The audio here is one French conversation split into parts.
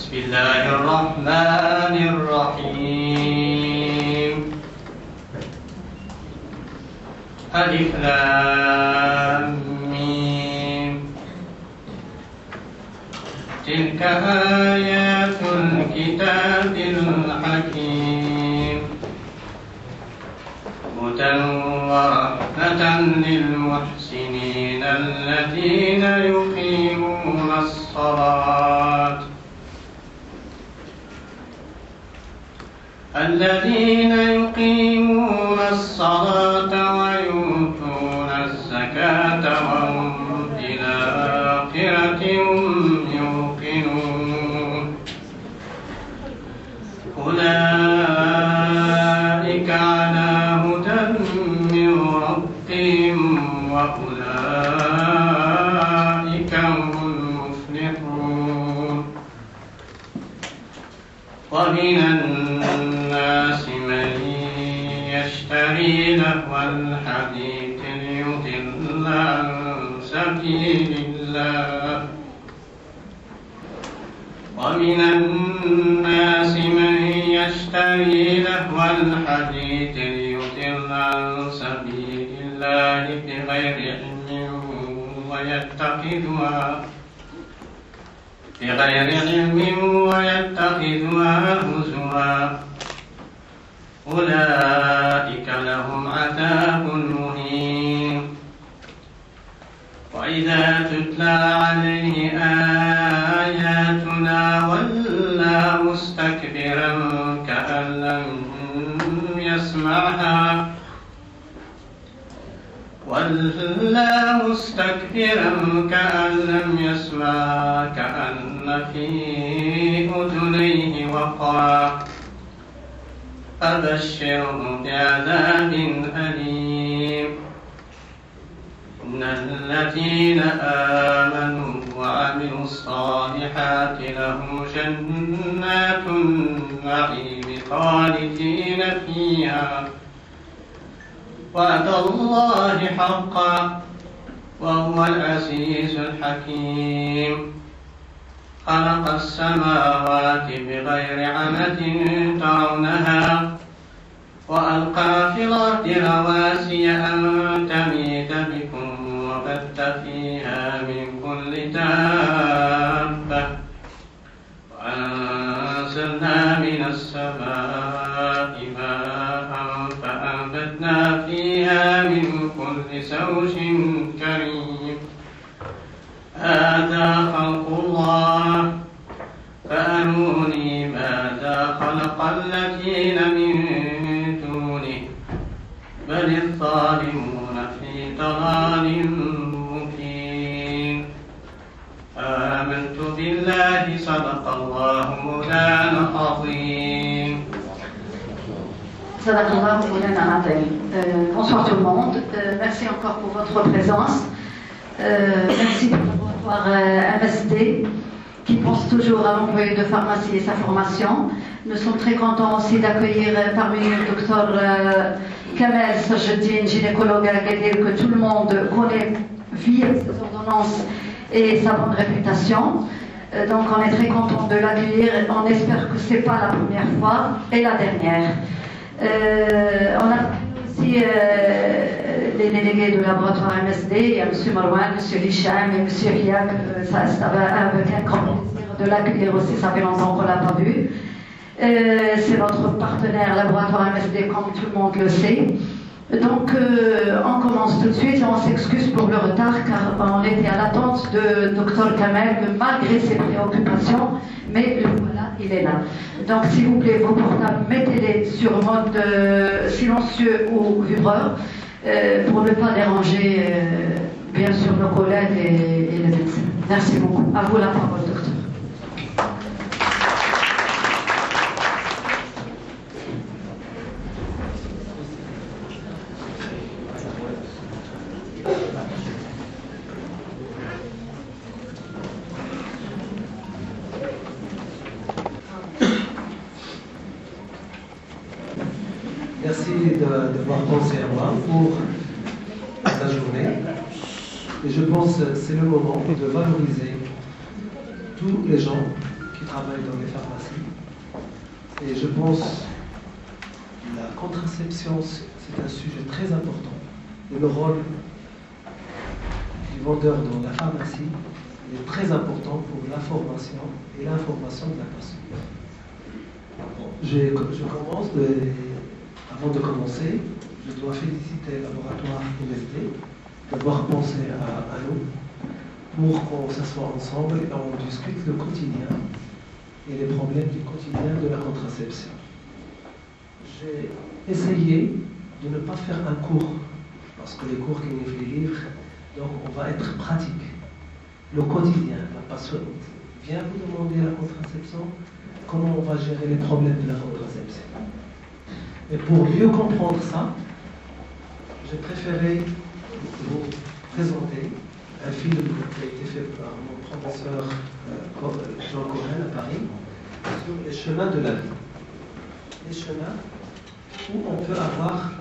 بسم الله الرحمن الرحيم. ألف لام ميم. تلك آيات الكتاب الحكيم هدى ورحمة للمحسنين الذين يقيمون الصلاة ويؤتون الزكاة وهم بالآخرة هم يوقنون أولئك على هدى من ربهم وأولئك هم المفلحون. ومن الناس من يشتري لهو الحديث ليضل عن سبيل الله بغير علم ويتخذها هزوا. أولئك لهم عذاب مهين. وإذا تتلى عليه آياتنا ولى مستكبرا كأن لم يسمعها كأن في أذنيه وقرا. فبشره بعذاب أليم. إن الذين آمنوا وعملوا الصالحات لهم جنات النعيم خالدين فيها وعد الله حقا وهو العزيز الحكيم. خلق السماوات بغير عمد ترونها وألقى في الأرض رواسي أن تميد بكم وبث فيها من كل دابة وأنزلنا من السماء ماء فأنبتنا فيها من كل زوج كريم. هذا خلق الله فأروني ماذا خلق الذين من دونه بل الظالمون في ضلال مبين. آمنت بالله صدق الله مولانا العظيم. Bonsoir tout le monde. Merci encore pour votre présence. Merci pour le laboratoire MSD qui pense toujours à l'employé de pharmacie et sa formation. Nous sommes très contents aussi d'accueillir parmi nous le docteur Kamel Sajedine, gynécologue à Agadir, que tout le monde connaît via ses ordonnances et sa bonne réputation. Donc on est très content de l'accueillir. On espère que ce n'est pas la première fois et la dernière. On a aussi les délégués du laboratoire MSD, il y a M. Marouane, M. Licham et M. Riak. Ça avec un grand plaisir de l'accueillir aussi, ça fait longtemps qu'on ne l'a pas vu. C'est notre partenaire laboratoire MSD, comme tout le monde le sait. Donc on commence tout de suite et on s'excuse pour le retard car on était à l'attente de Dr Kamel malgré ses préoccupations, mais voilà, il est là. Donc s'il vous plaît, vos portables, mettez-les sur mode silencieux ou vibreur pour ne pas déranger bien sûr nos collègues et les médecins. Merci beaucoup. À vous la parole, docteur. Merci d'avoir pensé à moi pour la journée. Et je pense que c'est le moment de valoriser tous les gens qui travaillent dans les pharmacies. Et je pense que la contraception, c'est un sujet très important. Et le rôle du vendeur dans la pharmacie est très important pour la formation et l'information de la personne. Bon, je commence. Avant de commencer, je dois féliciter le laboratoire MSD d'avoir pensé à nous pour qu'on s'assoie ensemble et on discute le quotidien et les problèmes du quotidien de la contraception. J'ai essayé de ne pas faire un cours, parce que les cours qui nous fait les livres, donc on va être pratique. Le quotidien, la patiente vient vous demander la contraception, comment on va gérer les problèmes de la contraception. Et pour mieux comprendre ça, j'ai préféré vous présenter un film qui a été fait par mon professeur Jean Cohen à Paris sur les chemins de la vie. Les chemins où on peut avoir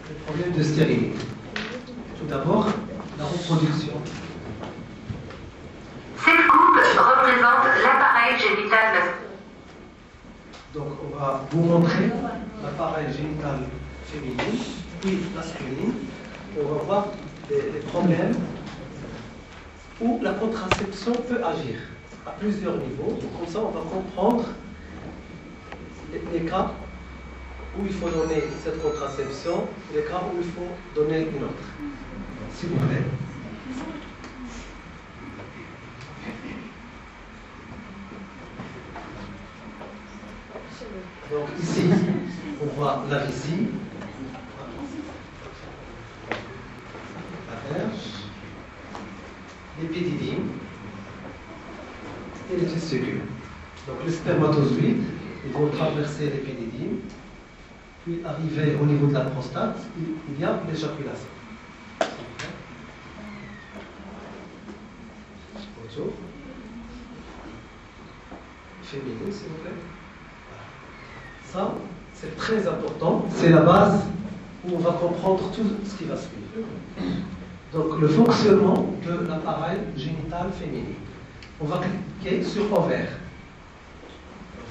les problèmes de stérilité. Tout d'abord, la reproduction. Cette coupe représente l'appareil génital masculin. Donc, on va vous montrer l'appareil génital féminin puis masculin. On va voir les problèmes où la contraception peut agir à plusieurs niveaux. Comme ça, on va comprendre les cas où il faut donner cette contraception, les cas où il faut donner une autre. S'il vous plaît. Donc ici, on voit la vessie, la verge, l'épididyme et les testicules. Donc les spermatozoïdes, ils vont traverser l'épididyme, puis arriver au niveau de la prostate, il y a l'éjaculation. Bonjour. Féminin, s'il vous plaît. Ça, c'est très important. C'est la base où on va comprendre tout ce qui va suivre. Donc, le fonctionnement de l'appareil génital féminin. On va cliquer sur ovaire.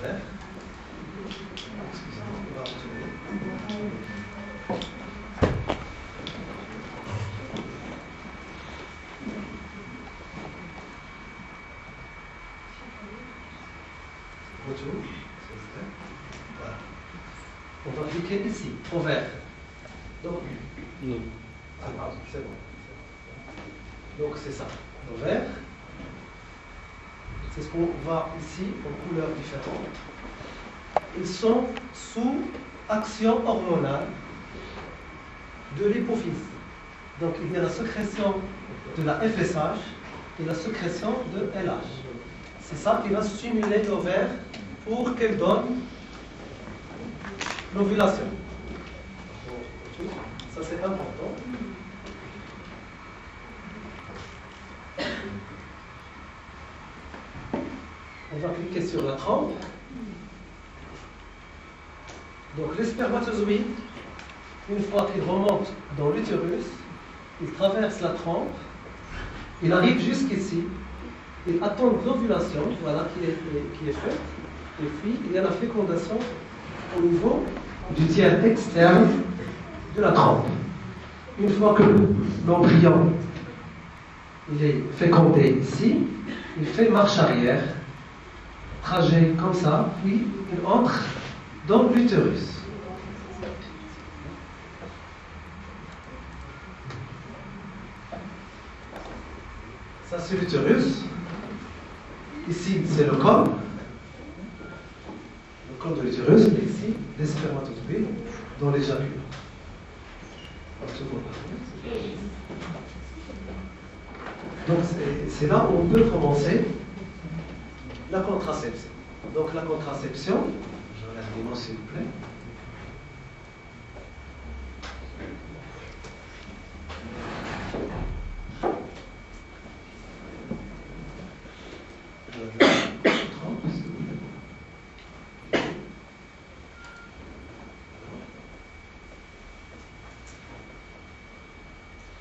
Ovaire. Excusez-moi, on va retourner. Retour. Voilà. On va cliquer ici, ovaire. Donc, non. Ah, pardon, c'est bon. Donc, c'est ça. L'ovaire. C'est ce qu'on voit ici en couleurs différentes. Ils sont sous action hormonale de l'hypophyse. Donc, il y a la sécrétion de la FSH et la sécrétion de LH. C'est ça qui va stimuler l'ovaire pour qu'elle donne l'ovulation. Ça, c'est important. On va cliquer sur la trempe. Donc, les spermatozoïdes, une fois qu'ils remontent dans l'utérus, ils traversent la trempe, ils arrivent jusqu'ici, ils attendent l'ovulation, voilà, qui est faite, et puis il y a la fécondation au niveau du tiers externe de la trempe. Une fois que l'embryon il est fécondé ici, il fait marche arrière, trajet comme ça, puis il entre dans l'utérus. Ça c'est l'utérus. Ici c'est le col. Le col de l'utérus, et ici les spermatozoïdes dans l'éjaculat. Donc c'est là où on peut commencer la contraception. Donc la contraception, je relève les mains s'il vous plaît.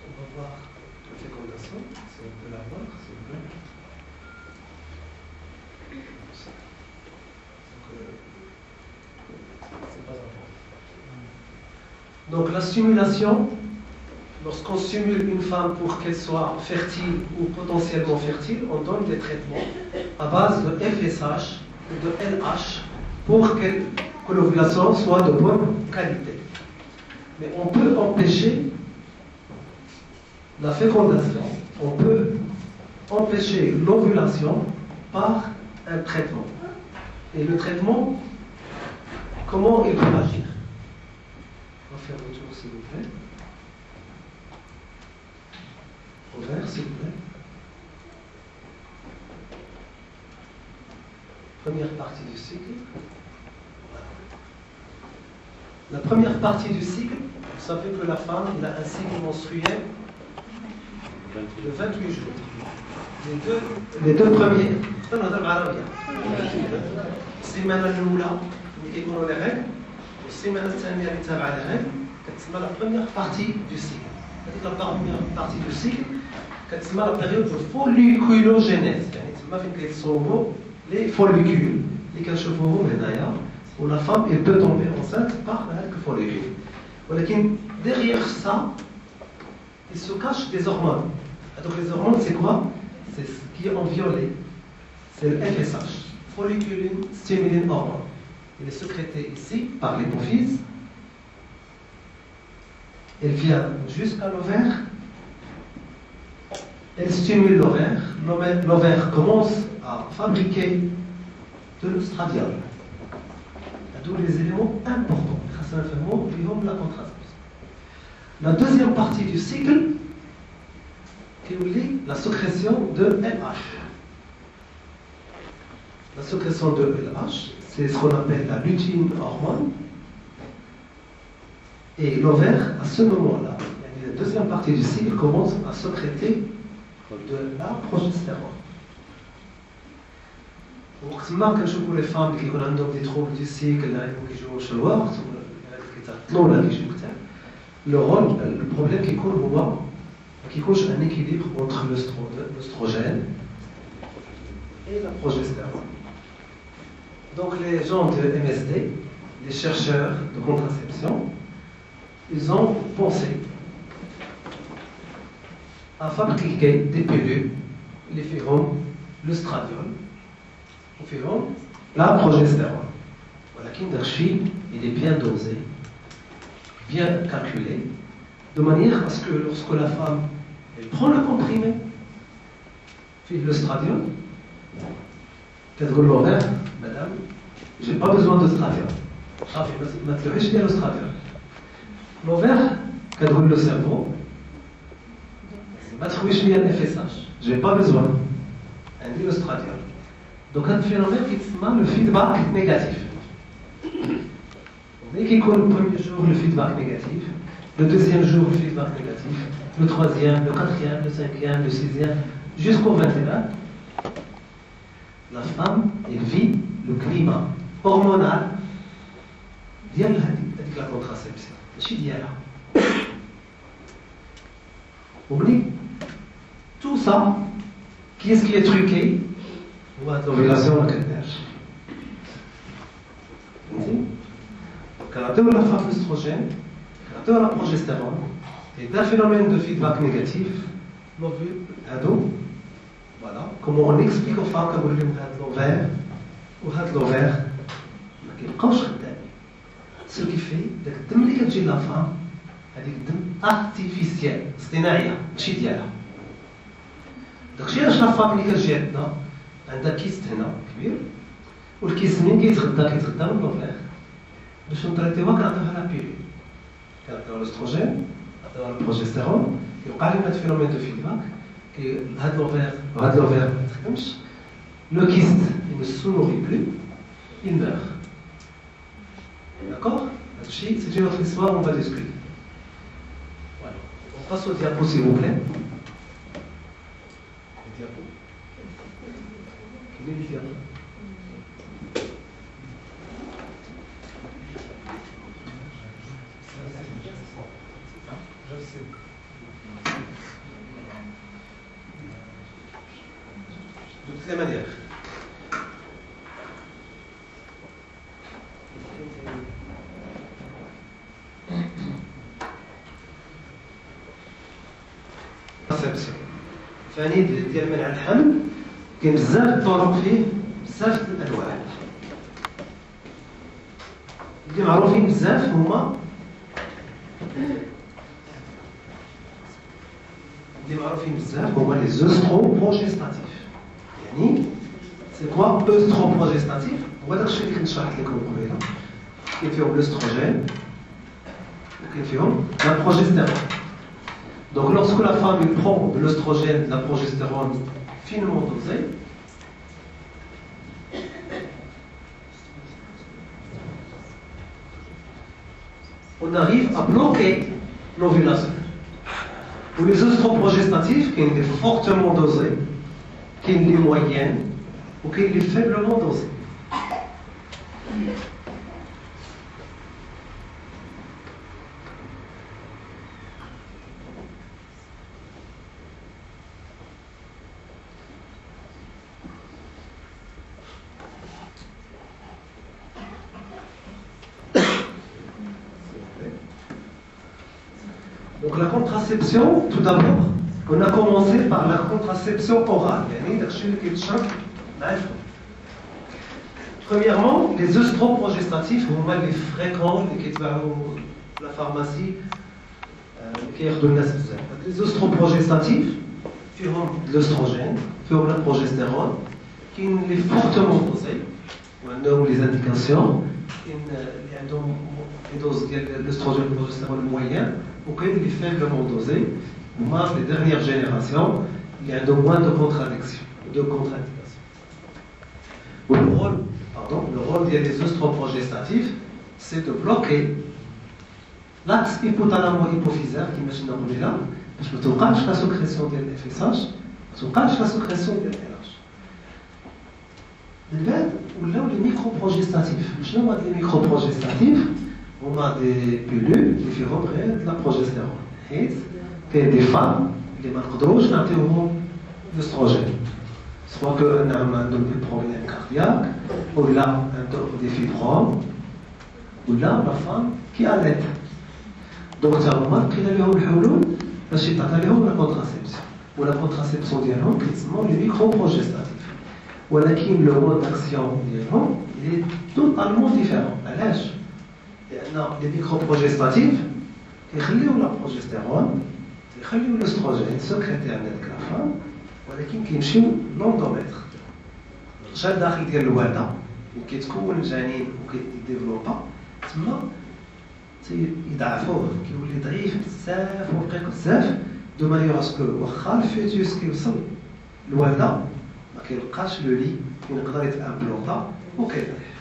On va voir la fécondation, si on peut la voir, s'il vous plaît. Donc la stimulation, lorsqu'on stimule une femme pour qu'elle soit fertile ou potentiellement fertile, on donne des traitements à base de FSH ou de LH pour que l'ovulation soit de bonne qualité. Mais on peut empêcher la fécondation, on peut empêcher l'ovulation par un traitement. Et le traitement, comment il peut agir? On va faire le tour, s'il vous plaît. Ouvert, s'il vous plaît. Première partie du cycle. La première partie du cycle, vous savez que la femme il a un cycle menstruel de 28 jours. Les deux premiers, السيمانة الأولى اللي كيكونوا لي ريغل والسيمانة الثانية اللي تابعة لي ريغل كتسمى لا بروميير بارتي دو سيكل. هذيك لا بروميير بارتي دو سيكل كتسمى لا بيريود دو فوليكولوجينيز، يعني تما فين كيتصوبوا لي فوليكول اللي كنشوفوهم هنايا، ولا فام elle peut tomber enceinte par هذاك الفوليكول. ولكن derrière ça il se cache des hormones. Donc les hormones c'est quoi? C'est ce qui est en violet, c'est le FSH, follicular stimulating hormone. Il est sécrété ici par l'hypophyse. Elle vient jusqu'à l'ovaire. Elle stimule l'ovaire. L'ovaire commence à fabriquer de l'œstradiol. D'où les éléments importants. La contraception. La deuxième partie du cycle, qui est la sécrétion de LH. La sécrétion de LH, c'est ce qu'on appelle la lutéine hormone. Et l'ovaire, à ce moment-là, la deuxième partie du cycle commence à sécréter de la progestérone. وقتما كنشوفوا les femmes qui ont des troubles du cycle كيجيو شلوار كيتعطلوا كيجيو كتاع le problème كيكون هو ما كيكونش un équilibre entre l'œstrogène et la progestérone. Donc les gens de MSD, les chercheurs de contraception, ils ont pensé à fabriquer des pilules, les feront l'œstradiol, les feront la progestérone. Voilà, Kindershi, il est bien dosé, bien calculé, de manière à ce que lorsque la femme elle prend le comprimé, fait l'œstradiol, qu'elle dit l'ovaire, madame, j'ai pas besoin d'œstradiol. Maintenant, je viens l'œstradiol. L'ovaire, qu'elle dit le cerveau, je viens FSH, j'ai pas besoin. Elle dit l'œstradiol. Donc, un phénomène qui s'appelle le feedback négatif. Dès qu'il compte le premier jour le feedback négatif, le deuxième jour le feedback négatif, le troisième, le quatrième, le cinquième, le sixième, jusqu'au 21, la femme, elle vit le climat hormonal de la contraception. C'est ce oublie tout ça, qui est-ce qui est truqué? L'ovulation de quand on a la femme l'œstrogène, quand on a la progestérone, et d'un phénomène de feedback négatif, l'ovule, ado, voilà, comment on explique aux femmes comme l'ovaire, ou l'ovaire, ce qui fait que le dème اللي كتجي la femme, هذيك الدم artificiel, اصطناعية، ماشي ديالها. داكشي علاش la femme اللي كتجي عندنا عندها كيست هنا كبير، والكيست منين كيتغذى من l'ovaire. باش نطريتيوها كنعطيوها لا بيلول كنعطيوها الاستروجين نعطيوها البروجستيرون يوقع لنا هاد فينومين دو فيدباك هاد لوفير ما تخدمش لو كيست il ne se nourrit plus il meurt d'accord هادشي c'est une autre histoire on va discuter voilà on passe au diapo s'il vous plaît le diapo quel est le diapo de toutes les manières. ثاني ديال منع الحمل كاين بزاف الطرق فيه بزاف الانواع اللي معروفين بزاف هما لي زوستروبروجيستاتيف. يعني سي كوا اوستروبروجيستاتيف؟ هو داكشي اللي كنت شرحت لكم قبيله. كاين فيهم الاستروجين وكاين فيهم لا بروجستérone. Donc lorsque la femme prend de l'œstrogène, de la progestérone finement dosée, on arrive à bloquer l'ovulation. Pour les œstroprogestatifs, qui sont fortement dosés, qui sont les moyennes, ou qui sont les faiblement dosés. Donc la contraception, tout d'abord, on a commencé par la contraception orale. Premièrement, les œstroprogestatifs, les fréquents, la pharmacie, les œstroprogestatifs, qui ont de l'œstrogène, qui ont de la progestérone, qui sont fortement dosés, ou les indications, qui ont les doses de l'œstrogène et de la progestérone moyenne, ou qui sont faiblement dosés. Les dernières générations, il y a moins de contradictions, de contre-indications. Le rôle des œstroprogestatifs, c'est de bloquer l'axe hypothalamo-hypophysaire qui est là, parce que tu caches la sécrétion de l'FSH, tu caches la sécrétion de l'LH. Les microprogestatifs. Les microprogestatifs, on a des pilules qui reprennent de la progestérone. كاين دي فام اللي ما نقدروش نعطيوهم الاستروجين سواء كانهم عندهم دي بروبليم كاردياك ولا عندهم دي فيبروم ولا لا فام كي اليت دونك تا هما لقينا لهم الحلول باش يتعطى لهم لا كونتراسيبسيون ولا كونتراسيبسيون ديالهم كيتسموا لي ميكرو بروجيستاتيف ولكن لو مود داكسيون ديالهم لي توتالمون ديفيرون علاش؟ لان لي ميكرو بروجيستاتيف كيخليو لا بروجستيرون يخليو الاستروجين سكريتي عند ديك الفام ولكن كيمشيو لوندوميتر الغشاء الداخلي ديال الوالده وكيتكون الجنين وكيديفلوبا تما يضعفوه كيولي ضعيف بزاف ورقيق بزاف دو مانيير اسكو واخا الفيتوس كيوصل الوالده ما كيلقاش لو لي فين يقدر يتامبلونطا وكيضعف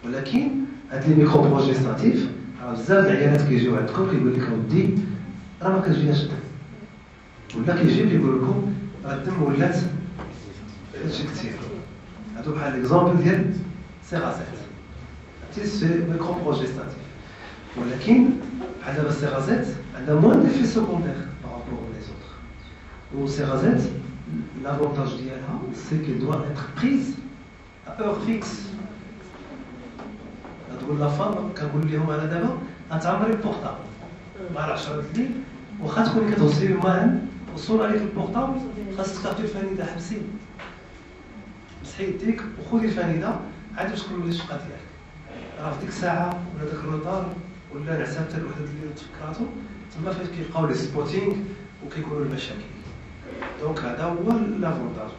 ولكن هاد لي ميكرو بروجيستاتيف بزاف العيالات كيجيو عندكم كيقول لك ودي راه ما كتجيناش الدم ولا كيجيو كيقول لكم راه الدم ولات هادشي كثير هادو بحال ليكزومبل ديال سيغازيت هادشي سي ميكرو بروجيستاتيف ولكن بحال دابا السيغازيت عندها موان ديفي سكوندير بارابور لي زوطر والسيغازيت لافونتاج ديالها سي كي دوا اتر بريز ا اور فيكس تقول لا فام كنقول لهم انا دابا غتعمري البورطابل مع 10 الليل واخا تكوني كتوصلي الماء وصول عليك البورطابل خاصك تاخدي الفانيده حبسي مسحي يديك وخذي الفانيده عاد باش تكملي الشقه ديالك راه في ديك الساعه ولا داك الروطار ولا نعسه حتى الوحده اللي تفكراتو تما فاش كيبقاو لي سبوتينغ وكيكونوا المشاكل دونك هذا هو لافونتاج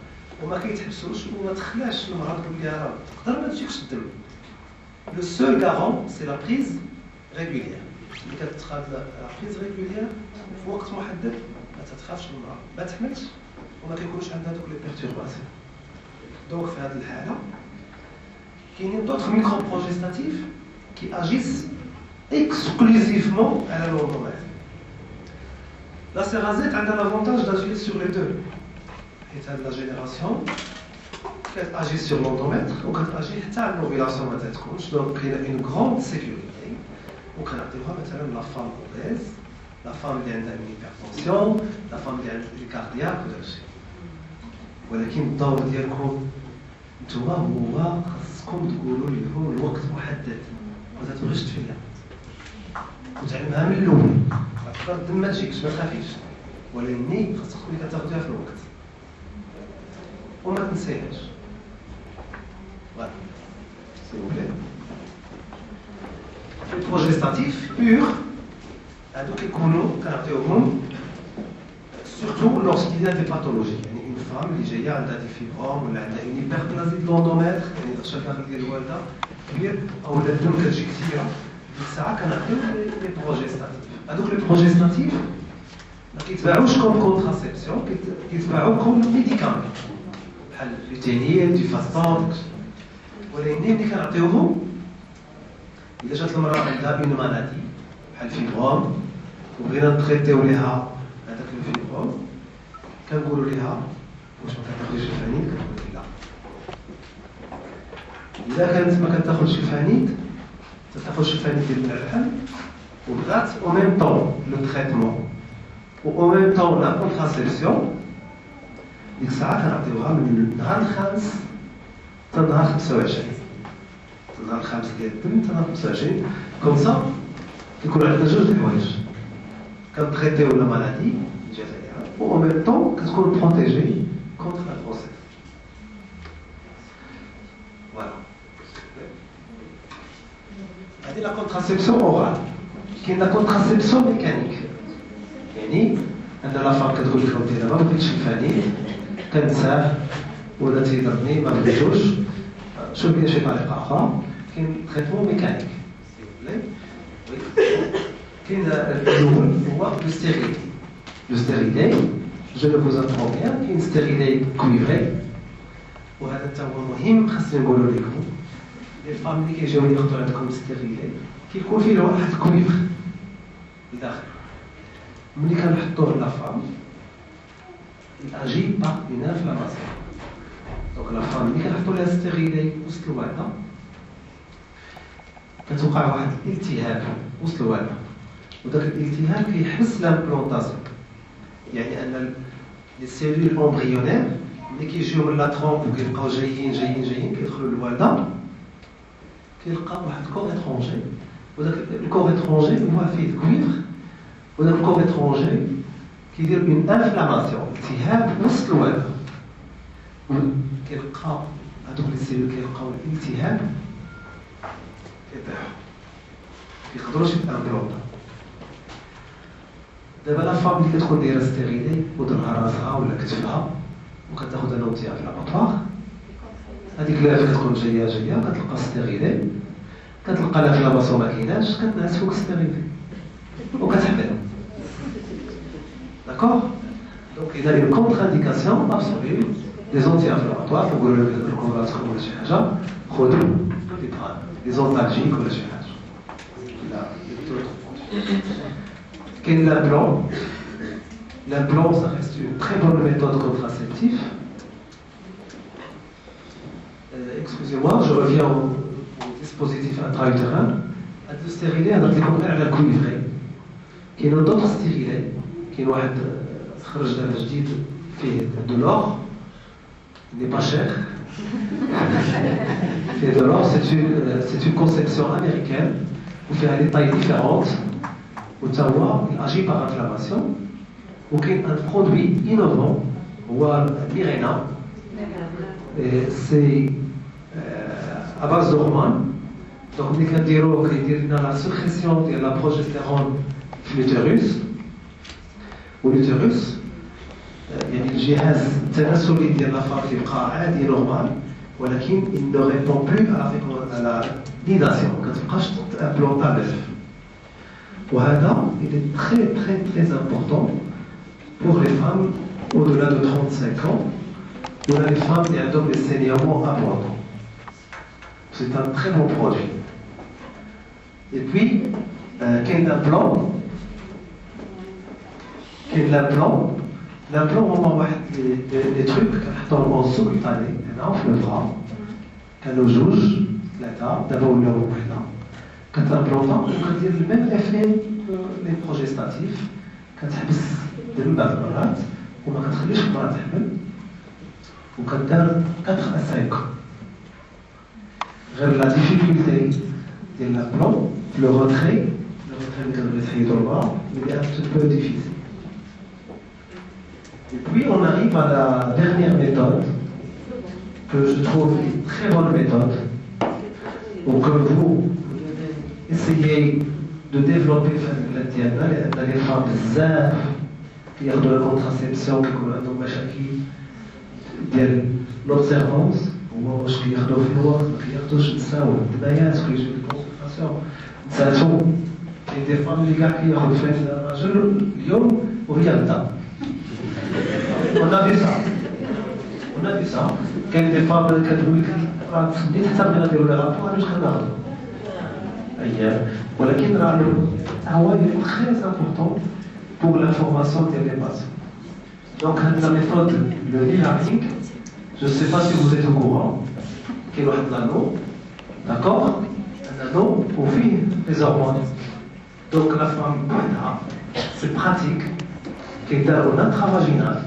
وما كيتحبسوش وما تخلاش المراه تقول لها راه تقدر ما تجيكش الدم. Le seul garant, c'est la prise régulière. اللي كتخاد la prise régulière في وقت محدد ما تتخافش المرأة ما تحملش وما كيكونش عندها دوك لي بيرتورباسيون. دونك في هذه الحالة كاينين d'autres microprogestatifs qui agissent exclusivement à la l'endomètre. La cérazette a l'avantage d'agir sur les deux. Et ça de la génération agit sur l'endomètre ou quand agit حتى على l'ovulation ما تتكونش donc il y a une grande sécurité وكنعطيوها مثلا la femme obèse la femme اللي عندها une hypertension la femme اللي عندها الكاردياك وداكشي ولكن الدور ديالكم نتوما هو خاصكم تقولوا لهم الوقت محدد ما تبغيش تفيا وتعلمها من الاول تقدر الدم ما تجيكش ما تخافيش ولكن خاصك تكوني كتاخديها في الوقت وما تنسيهاش. فوالا سي بو بلي. البروجيستاتيف بور هادو كيكونوا كنعطيوهم surtout lorsqu'il y a des pathologies. يعني une femme اللي جايه عندها دي فيبروم ولا عندها une hyperplasie de l'endomètre يعني ضغط داخل ديال الوالده كبير او الدم كتجي كثيره ديك الساعه كنعطيو لي بروجيستاتيف. هادوك لي بروجيستاتيف ما كيتباعوش كوم كونتراسيبسيون كيتباعو كوم ميديكامون بحال لوتينيل دي فاستون ولكن ملي كنعطيوهم الا جات المراه عندها اون مالادي بحال فيبروم وبغينا نتريتيو ليها هذاك الفيبروم كنقولوا ليها واش ما كتاخذيش الفانيد كنقول لا. اذا كانت ما كتاخذش الفانيد تاخذش الفانيد ديال الحمل وبغات او ميم طون لو تريتمون و او ميم طون لا كونتراسيبسيون ديك الساعه كنعطيوها من النهار الخامس حتى النهار 25 النهار الخامس ديال الدم حتى النهار 25 كوم سا كيكون عندنا جوج د الحوايج كنتريتيو لا مالادي جات عليها و او ميم طون كتكون بروتيجي كونتر لا غروسيس. فوالا هذه لا كونتراسيبسيون اورال. كاين لا كونتراسيبسيون ميكانيك يعني ان لا فام كتقول لك انا ما بغيتش الفانيد كنساه ولا تيضرني ما بغيتوش شوف لي شي طريقه اخرى. كاين تريتمون ميكانيك كاين الاول هو لو ستيريلي. لو ستيريلي جو لو فوز ابرون بيان كاين ستيريلي كويفري وهذا حتى هو مهم خاصني نقولوا لكم لي فام اللي كيجيو ياخذوا عندكم ستيريلي كيكون فيه واحد الكويفر لداخل. ملي كنحطوه لا فام اجي باغ اون انفلاماسيون. دونك لا فام ملي كنحطوا لها ستيريلي وسط الوالده كتوقع واحد الالتهاب وسط الوالده وداك الالتهاب كيحبس لامبلونطاسيون. يعني ان لي سيلول امبريونير ملي كيجيو من لا ترومب وكيبقاو جايين كيدخلوا للوالده كيلقاو واحد الكور اترونجي وداك الكور اترونجي هو فيه كويفر وداك الكور اترونجي كيدير اون انفلاماسيون التهاب وسط الوالده كيلقاو هادوك لي سيلول كيلقاو الالتهاب كيطيحوا كيقدروش يتامبلونطا. دابا لا فام اللي كتكون دايره ستيريلي ودرها راسها ولا كتفها وكتاخذ ان اونتي انفلاماتوار هذيك اللي كتكون جايه كتلقى ستيريلي كتلقى الانفلاماسيون ما كايناش كتنعس فوق ستيريلي وكتحمل. داكوغ دونك اذا اون كونتر انديكاسيون ابسوليو دي زونتي انفلاماتوار كنقولوا لكم راسكم ولا شي حاجه خذوا دي زونتالجيك ولا شي حاجه لا كاين لامبلون. L'implant, ça reste une très bonne méthode contraceptive. Excusez-moi, je reviens au dispositif intra-utérin. Le stérilet, on a dit qu'on a la cuivrée. Il y a d'autres stérilets. Il y a un خرج دابا جديد فيه de l'or. Il n'est pas cher. Fait de l'or, c'est une conception américaine où il y a des tailles différentes. Où il agit par inflammation. وكاين ان برودوي انوفون هو ميرينا سي اباز دورمان. دونك ملي كنديروه كيدير لنا لا سكريسيون ديال لا بروجستيرون في لوتيروس واللوتيروس يعني الجهاز التناسلي ديال لا فام كيبقى عادي نورمال ولكن il ne répond plus à la nidation كتبقاش تامبلونطا بزاف. وهذا il est très très très important pour les femmes au-delà de 35 ans, ou les femmes qui ont des saignements importants. C'est un très bon produit. Et puis, quel implant? L'implant, on va des trucs en sous-cutané, on le bras, quand on juge, d'abord on le voit. Quand on implante, on peut dire le même effet que les progestatifs, quand on ديال المرات وما كتخليش المراه تحمل وكدار 4 à 5 غير لا ديفيكولتي ديال لابلون لو روتري اللي كنبغي تحيدو المراه اللي ان بو ديفيسيل. Et puis on arrive à la dernière méthode, que je trouve une très bonne méthode, pour que vous essayez de développer les femmes بزاف ياخذوا la contraception كيكونوا عندهم مشاكل ديال l'observance هما واش كياخذوا في الوقت ما كياخذوش نساو الدبايات كيجيو الكونسلطاسيون نساتو كاين دي فام اللي كاع كياخذ فيها الراجل اليوم وهي غدا on a vu ça كاين دي فام كتقول لك راه تسديت حتى ملي غاديروا لها رابور علاش كناخذوا اييه ولكن راه هو très important pour l'information des patients. Donc, la méthode de l'e-learning, je ne sais pas si vous êtes au courant, qu'il y a un anneau, d'accord? Un anneau où vit les hormones. Donc, la femme, c'est pratique, qui est dans l'intravaginal,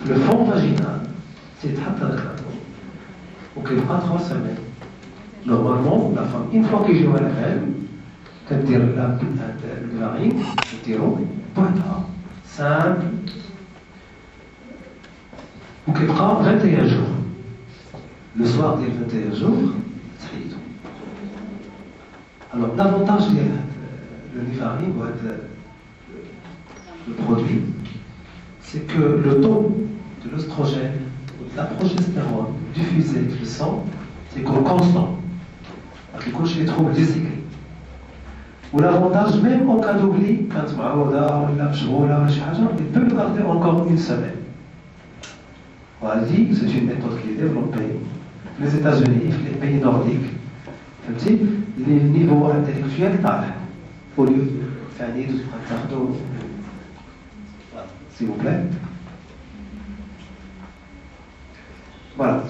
le fond vaginal, c'est l'anneau, ou qu'il prend 3 semaines. Normalement, la femme, une fois qu'il joue à la règle, كدير الفارين كديرو بوحدها سامبل وكيبقى 21 جور لو سوار ديال 21 جور تحيدو الوغ لافونتاج ديال لو نيفارين وهذا لو برودوي سي كو لو taux de l'oestrogène ou de la progestérone diffusé dans le sang c'est constant ما كيكونش لي troubles du cycle. Ou l'avantage, même en cas d'oubli, quand tu vas il peut le garder encore une semaine. On dit que c'est une méthode qui est développée. Les États-Unis, les pays nordiques, les niveaux intellectuels, au lieu de faire s'il vous plaît. Voilà,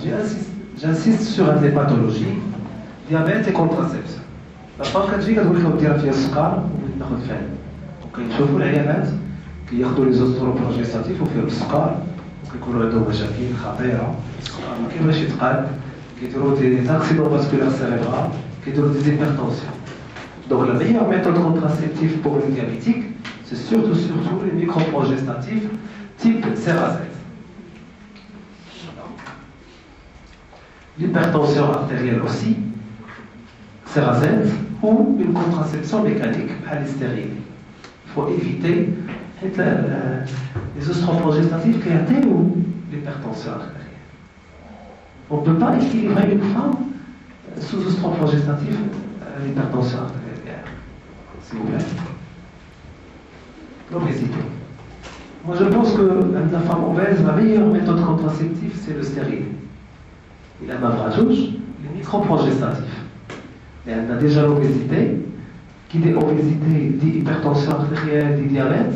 j'insiste sur une des pathologies, diabète et contraception. La femme كتجي كتقول لك وديرها فيها السكر وبغيت ناخذ فيها وكنشوفوا العيانات كياخذوا لي زوستروبروجيستاتيف وفيهم السكر وكيكونوا عندهم مشاكل خطيره السكر ما كيبغيش يتقاد كيديروا دي اكسيدون فاسكولار سيريبرال كيديروا دي هيبرتونسيون دونك la meilleure méthode contraceptive pour les diabétiques c'est surtout les microprogestatifs type Cerazette. L'hypertension artérielle aussi Cerazette ou une contraception mécanique à l'hystérie. Il faut éviter les oestroprogestatifs qui atteignent l'hypertension artérielle. On ne peut pas équilibrer une femme sous oestroprogestatif à l'hypertension artérielle. S'il vous plaît. L'obésité. Moi je pense que la femme obèse, la meilleure méthode contraceptive c'est le stérile. Il a ma bratouche, les microprogestatifs. Et on a déjà l'obésité, qui dit obésité, dit hypertension artérielle, dit diabète.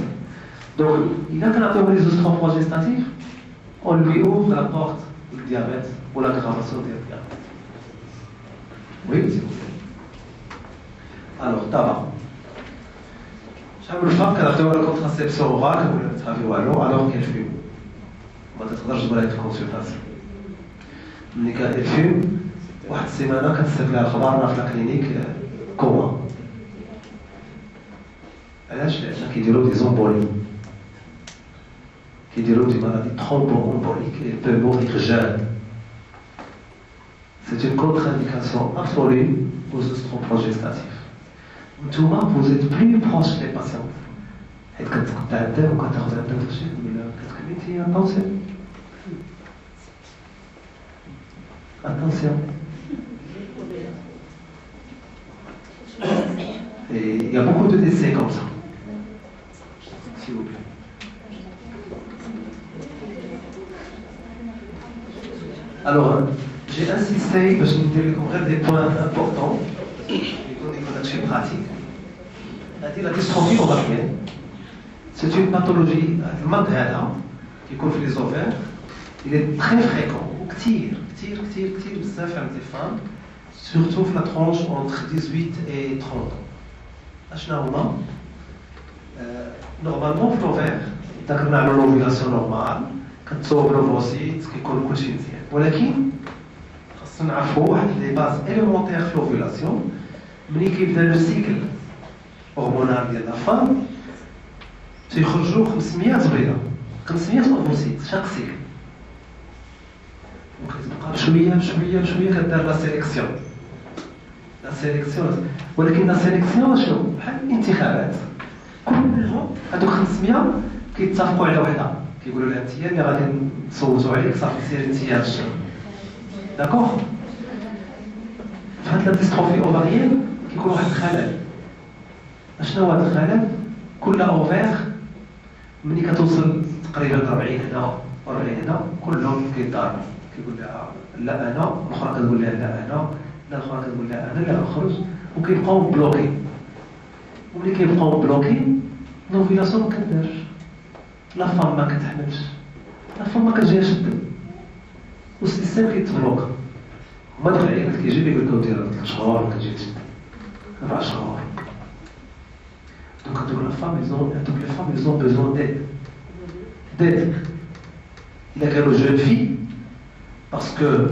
Donc, il a qu'un atteint les oestroprogestatifs, on lui ouvre la porte du diabète ou l'aggravation du diabète. Oui, s'il vous plaît. Alors, tabac. J'aime le femme qu'elle a fait la contraception orale, ou le travail alors qu'elle fume. On va peut-être je dois être consultation. Elle fume. واحد السيمانه كتسيب لها اخبارنا في الكلينيك كوما علاش لان كيديروا دي زومبولي كيديروا دي مالادي ترومبومبوليك et peut mourir jeune. C'est une contre-indication absolue aux oestroprogestatifs. Ntouma vous êtes plus proche des patients حيت كتعدى وكتاخذ عندها داكشي ولا كتكملي attention. Et il y a beaucoup de décès comme ça. S'il vous plaît. Alors, j'ai insisté parce que je vous dire des points importants, des pratiques. La dystrophie ovarienne, c'est une pathologie qui couvre les ovaires. Il est très fréquent. كتير بزاف عند les femmes, surtout في la tranche entre 18 et 30 ans. اشنا هما نورمالمون في لوفير داك نعملوا لوفيلاسيون نورمال كتصوب لوفوسيت كيكون كلشي مزيان ولكن خاصنا نعرفوا واحد لي باز اليمونتير في لوفيلاسيون ملي كيبدا لو سيكل هرمونال ديال لا فام تيخرجوا 500 بيضه 500 اوفوسيت شاك سيكل وكتبقى بشويه بشويه بشويه كدار لا سيليكسيون ولكن لا سيليكسيون شنو بحال الانتخابات كلهم هذوك 500 كيتفقوا على وحده كيقولوا لها انت اللي غادي نصوتوا عليك صافي سيري انت هذا الشيء داكوغ فهاد لا ديستروفي اوفاريين كيكون واحد الخلل شنو هو هذا الخلل كل اوفير ملي كتوصل تقريبا 40 هنا و40 هنا كلهم كيضاربوا كيقول لها لا انا الاخرى كتقول لها لا انا لا الاخرى كتقول لها انا لا نخرج وكيبقاو بلوكي وملي كيبقاو بلوكي لوفيلاسيون ما كدارش لا فام ما كتحملش لا فام ما كتجيهاش الدم والسيستم كيتبلوك هما دوك العيالات كيجي كيقول لك دير 3 شهور ما كتجيش 4 شهور donc les femmes ils ont besoin d'aide إذا كانوا جون في باسكو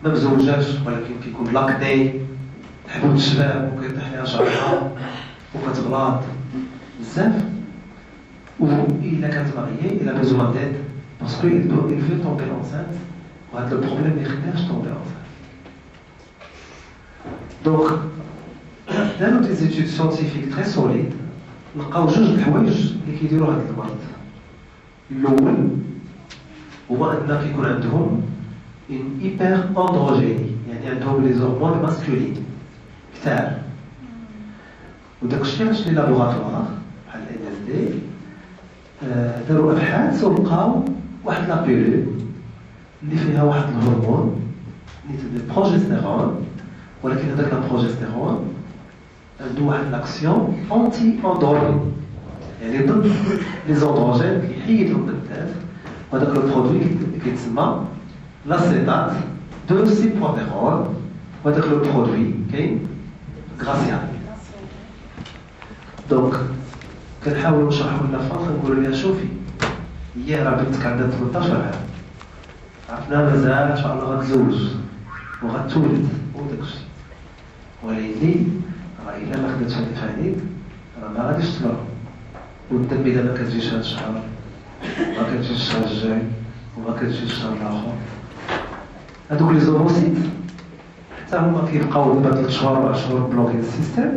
ما مزوجاش ولكن كيكون لاكني تحبوا الشباب وكيطيح لها شعرها وكتغلاط بزاف وإلا كانت ماريي إلا besoin d'aide باسكو il veut tomber enceinte وهذا البروبليم ما يخليهاش tomber enceinte donc داروا دي زيتود سيانتيفيك تري سوليد لقاو جوج الحوايج اللي كيديروا هذا المرض الاول هو ان كيكون عندهم ان ايبر اندروجيني يعني عندهم لي زورمون ماسكولين كثار وداك الشيء علاش لي لابوغاتوار بحال ان اس دي داروا ابحاث ولقاو واحد لا بيلول اللي فيها واحد الهرمون اللي تسمى بروجستيرون ولكن هذاك لا بروجستيرون عنده واحد لاكسيون انتي اندروجين يعني ضد لي زوندروجين كيحيدهم بالذات وهذاك لو برودوي كيتسمى لاسيتات دو سيبروتيرون وهذاك لو برودوي كاين غراسيال دونك كنحاولوا نشرحوا لنا فاق نقولوا لها شوفي هي راه بنتك عندها 18 عام عرفنا مازال ان شاء الله غتزوج وغتولد وداك الشيء ولكن راه إلا ما خداتش هاد الفانيد راه ما غاديش تبرا والدم إلا ما كتجيش هاد الشهر ما كتجيش الشهر الجاي وما كتجيش الشهر الآخر هادوك لي زوروسيت حتى هما كيبقاو دابا 3 شهور 4 شهور بلوكين السيستم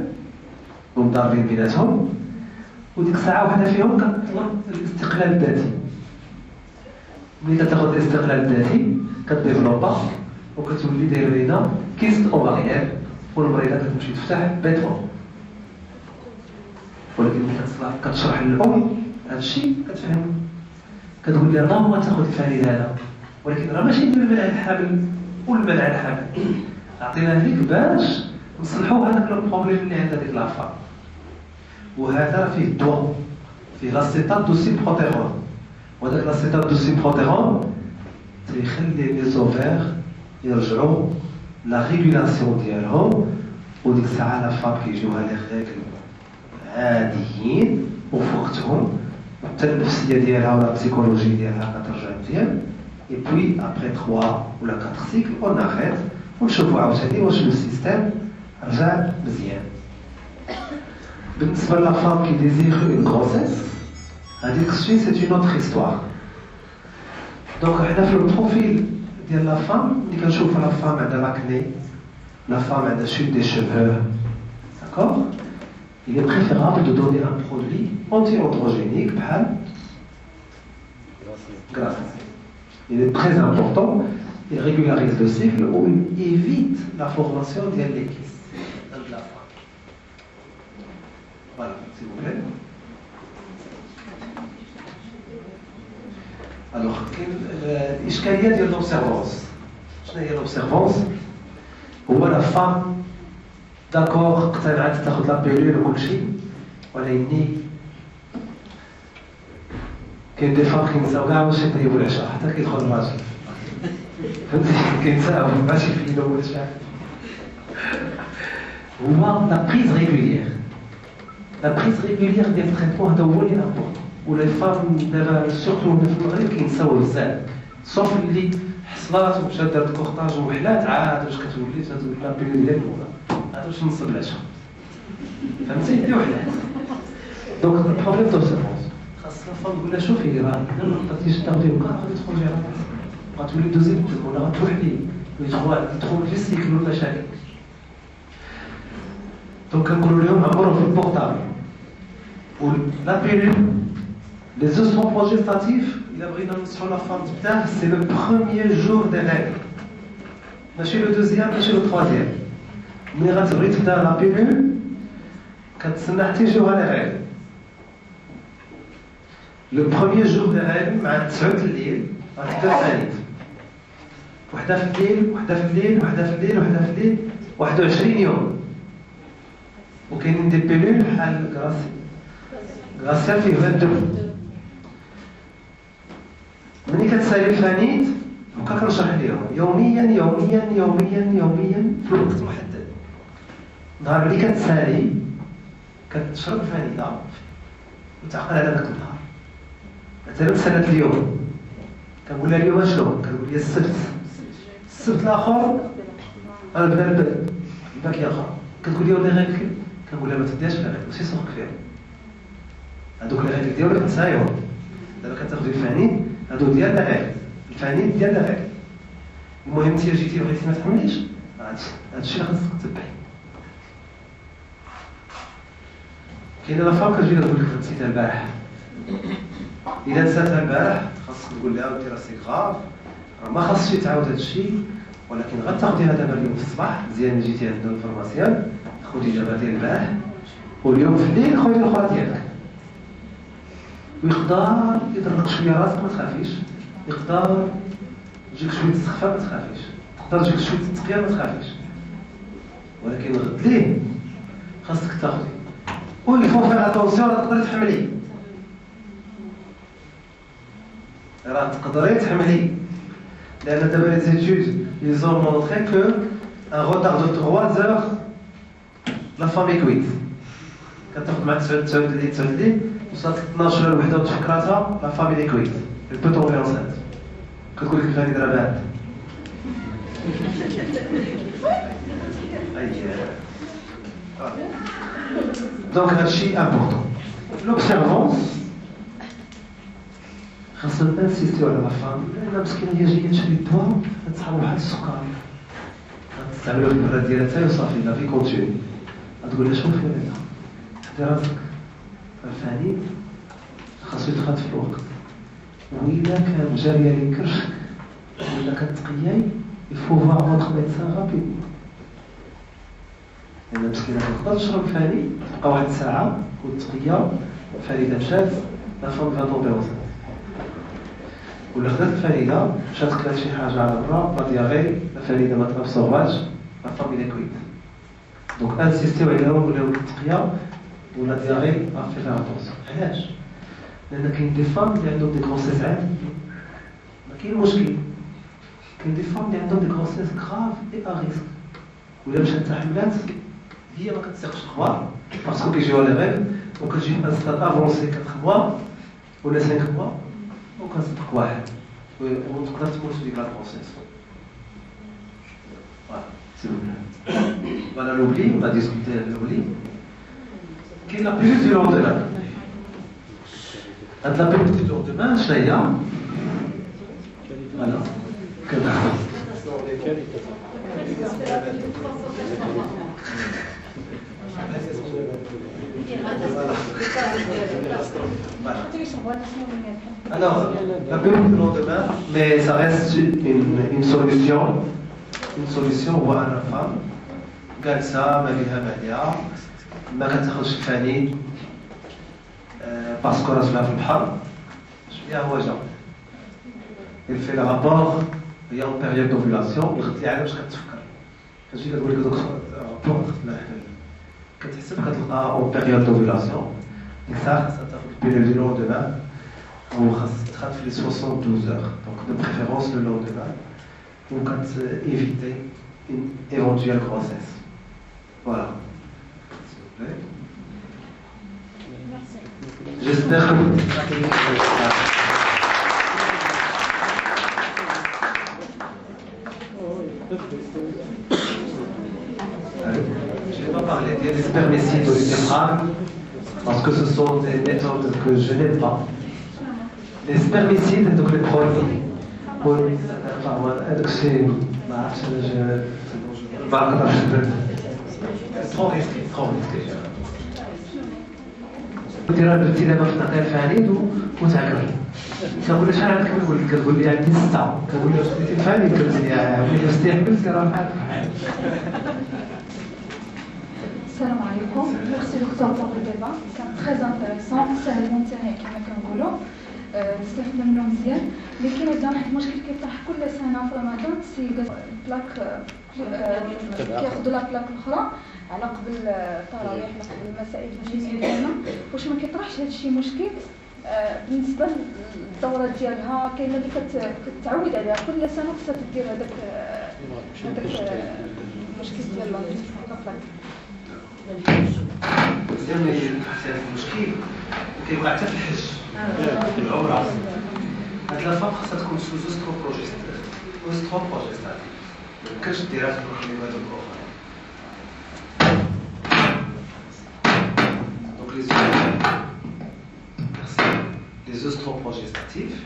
ومضاربين بيناتهم وديك الساعة وحدة فيهم كتطلب الاستقلال الذاتي ملي كتاخد الاستقلال الذاتي كديفلوبا وكتولي داير لينا كيست اوفاريان والمريضة كتمشي تفتح بيتهم ولكن ملي كتشرح للأم هادشي كتفهم كتقول لها راه ما تاخد الفانيد هذا ولكن راه ماشي لمنع الحمل والمنع الحمل عطيناه ليك باش نصلحوا هذاك البروبليم اللي عندها ديك لافا وهذا فيه الدواء فيه لاسيتات دو سيبروتيرون وهذاك لاسيتات دو سيبروتيرون تيخلي لي زوفير يرجعوا لا ريغولاسيون ديالهم وديك الساعه لا فاب كيجيوها لي ريغل عاديين وفي وقتهم حتى النفسيه ديالها ولا البسيكولوجي ديالها كترجع مزيان اي بوي ابري 3 ولا 4 سيكل اون اريت ونشوفوا عاوتاني واش لو سيستيم رجع مزيان بالنسبه لا فاب كي ديزير اون غروسيس هذيك الشيء سي اون اوتر هيستوار دونك حنا في البروفيل ديال لا فام ملي كنشوفوا لا فام عندها لاكني لا فام عندها chute des cheveux d'accord il est préférable de donner un produit anti-androgénique bhal grâce il est très important il régularise le cycle ou il évite la formation des kystes de la femme voilà s'il vous plaît alors الاشكاليه ديال l'observance شنو هي l'observance هو لا فام داكور اقتنعت تاخذ لا بيلول وكل شيء ولكن كاين دي فام كينساو كاع واش يطيبوا العشاء حتى كيدخل الراجل فهمتي كينساو ماشي في الاول شحال هو لا بريز ريغوليير ديال التريتمون هذا هو اللي امبورطون ولا فام دابا سورتو في المغرب كينساو بزاف صوف اللي حصلات ومشات دارت كورطاج وحلات عاد واش كتولي تزول لا بيلول ديال الاولى عاد واش نصب العشاء فهمتي دي وحلات دونك البروبليم دوبسيرفونس خاص لا فام تقول لها شوفي راه الا ما قدرتيش تاخدي وكاع غادي تخرجي على راسك غتولي دوزي الدم ولا غتوحدي ويدخل في السيكل والمشاكل. دونك كنقولوا لهم عمرهم في البورتابل. ولا بيلول لي ossements progestatifs الا بغينا نمسحوا لا فام تبدا سي لو بروميير جور دي ريغل ماشي لو دوزيام ماشي لو تروازيام. ملي غتبغي تبدا لا بيلول كتسنى حتى يجيوها لي ريغل. لو بروميير جور دي ريغل مع 9 الليل غتبدا الثانيت وحده في الليل وحده في الليل وحده في الليل وحده في الليل 21 يوم. وكاينين دي بيلول بحال غاسال فيه 22. ملي كتسالي الفانيت بقى كنشرح ليهم يوميا يوميا يوميا يوميا في وقت محدد. نهار ملي كتسالي كتشرب فانيتا وتعقل على ذاك النهار. مثلا سالت اليوم كنقول لها اليوم شنو؟ كنقول لها السبت الاخر غنبدا البرد باكي اخر. كتقول لي ولي غير كنقول لها ما تديهاش في الريق ماشي سوق فيها. هذوك اللي غادي ديالو كنسايهم دابا كتاخذي الفانيت هادو ديال الريق الفانيت ديال الريق. المهم انت جيتي بغيتي ما تحمليش هادشي اللي خاصك تتبعي. كاينه لا فام كتجي تقول لك نسيتها البارح. اذا نساتها البارح خاصك تقول لها ودي راه سي غاف راه ما خاصش تعاود هادشي ولكن غتاخديها دابا اليوم في الصباح مزيان جيتي عند الفارماسيان خدي دابا ديال البارح واليوم في الليل خدي الاخرى ديالك. ويقدر يضرك شويه راسك ما تخافيش. يقدر يجيك شويه السخفه ما تخافيش. تقدر تجيك شويه التقيه ما تخافيش. ولكن غد ليه خاصك تاخدي. وي فو فيغ اتونسيون راه تقدري تحملي. راه تقدري تحملي. لأن دابا لي زيتود ils ont montré que un retard de 3 heures la femme est cuite. كتاخد مع 9 الليل وصلت 12 ولا 1 تفكراتها لا فام est cuite. Elle peut tomber enceinte. كتقول لك غادي راه بارد. دونك هادشي امبورطون. لوبسيرفونس خاصنا نسيستيو على لا فام لأن مسكينة هي جاية تشري الدواء غتصحاب بحال السكر غتستعملو في البراد ديالها وصافي لا في كونتيني. غتقول لها شوفي وليدة حدي راسك الفانيت خاصو يتخاد في الوقت. وإلا كان جارية لي كرش وإلا كتقياي يفو فوار فوتخ ميدسان رابيدمون. لأن مسكينة كتقدر تشرب فاني تبقى واحد الساعة وتقيا الفانيدة مشات لا فام فا طومبي أونسانت. ولا خدات الفريده مشات كلات شي حاجه على برا لا دياغي الفريده ما تابسورباش لا فامي لي كويت. دونك انسيستيو عليهم ولاو التقيه ولا دياغي افي فيها اتونسيون. علاش؟ لان كاين دي فام اللي عندهم دي كونسيس عادي ما كاين مشكل. كاين دي فام اللي عندهم دي كونسيس غراف اي ا ريسك ولا مشات تحملات هي ما كتسيقش الخبار باسكو كيجيوها لي ريغل وكتجي في ان ستاد افونسي 4 موا ولا 5 موا وكنصدق واحد وتقدر تموت في ديك لا بروسيس. فوالا سي بون. فوالا لوبلي on a discuté l'oubli. كاين لا بيريود دو لوندمان. هاد لا بيريود دو لوندمان شنو هي؟ فوالا كذا. Alors, la période de lendemain, mais ça reste une solution. Une solution pour la femme. جالسة ما بينها مالية ما كتاخدش الفاني باسكو راسها في البحر شوية هواجة. Il fait le rapport هي en période d'ovulation الغد اللي عاد باش كتفكر كتجي كتقول لك دوك الرابور كتحسب كتلقى en période d'ovulation ديك الساعة خاصها تاخد البيلول دو لوندمان وخاص تخاد في لي 72 heures donc de préférence le lendemain pour éviter une éventuelle grossesse. Voilà. S'il vous plaît. Merci. J'espère que vous je ne vais pas parler des spermicides ou des tétrames. parce que ce sont des méthodes que je n'aime pas. Les spermicides, donc les produits, trop risqué. دير البنتي دابا في النقير في عنيد وتعكر كنقول لها شحال عندك كتقول لي عندي 6 كنقول لها شديتي في عنيد كتقول لي عمري استحبس راه بحال السلام عليكم. Merci docteur pour le débat, c'est très intéressant. سهل ممتنع كما كنقولوا. نستفدوا منه مزيان. اللي كاين عندنا واحد المشكل كيطرح كل سنه في رمضان السيدات بلاك كياخذوا لا بلاك الاخرى على قبل التراويح على قبل المسائل الجنسيه ديالنا. واش ما كيطرحش هذا الشيء مشكل بالنسبه للدوره ديالها كاينه اللي كتعود عليها كل سنه خصها دير هذاك المشكل ديال البلاك. مزيان ما يبحث هذا المشكل وكيوقع حتى في الحج العمره هاد لافام خاصها تكون سوز استروبروجيستات ما يمكنش ديرها في الكلمات الاخرى دونك les œstroprogestatifs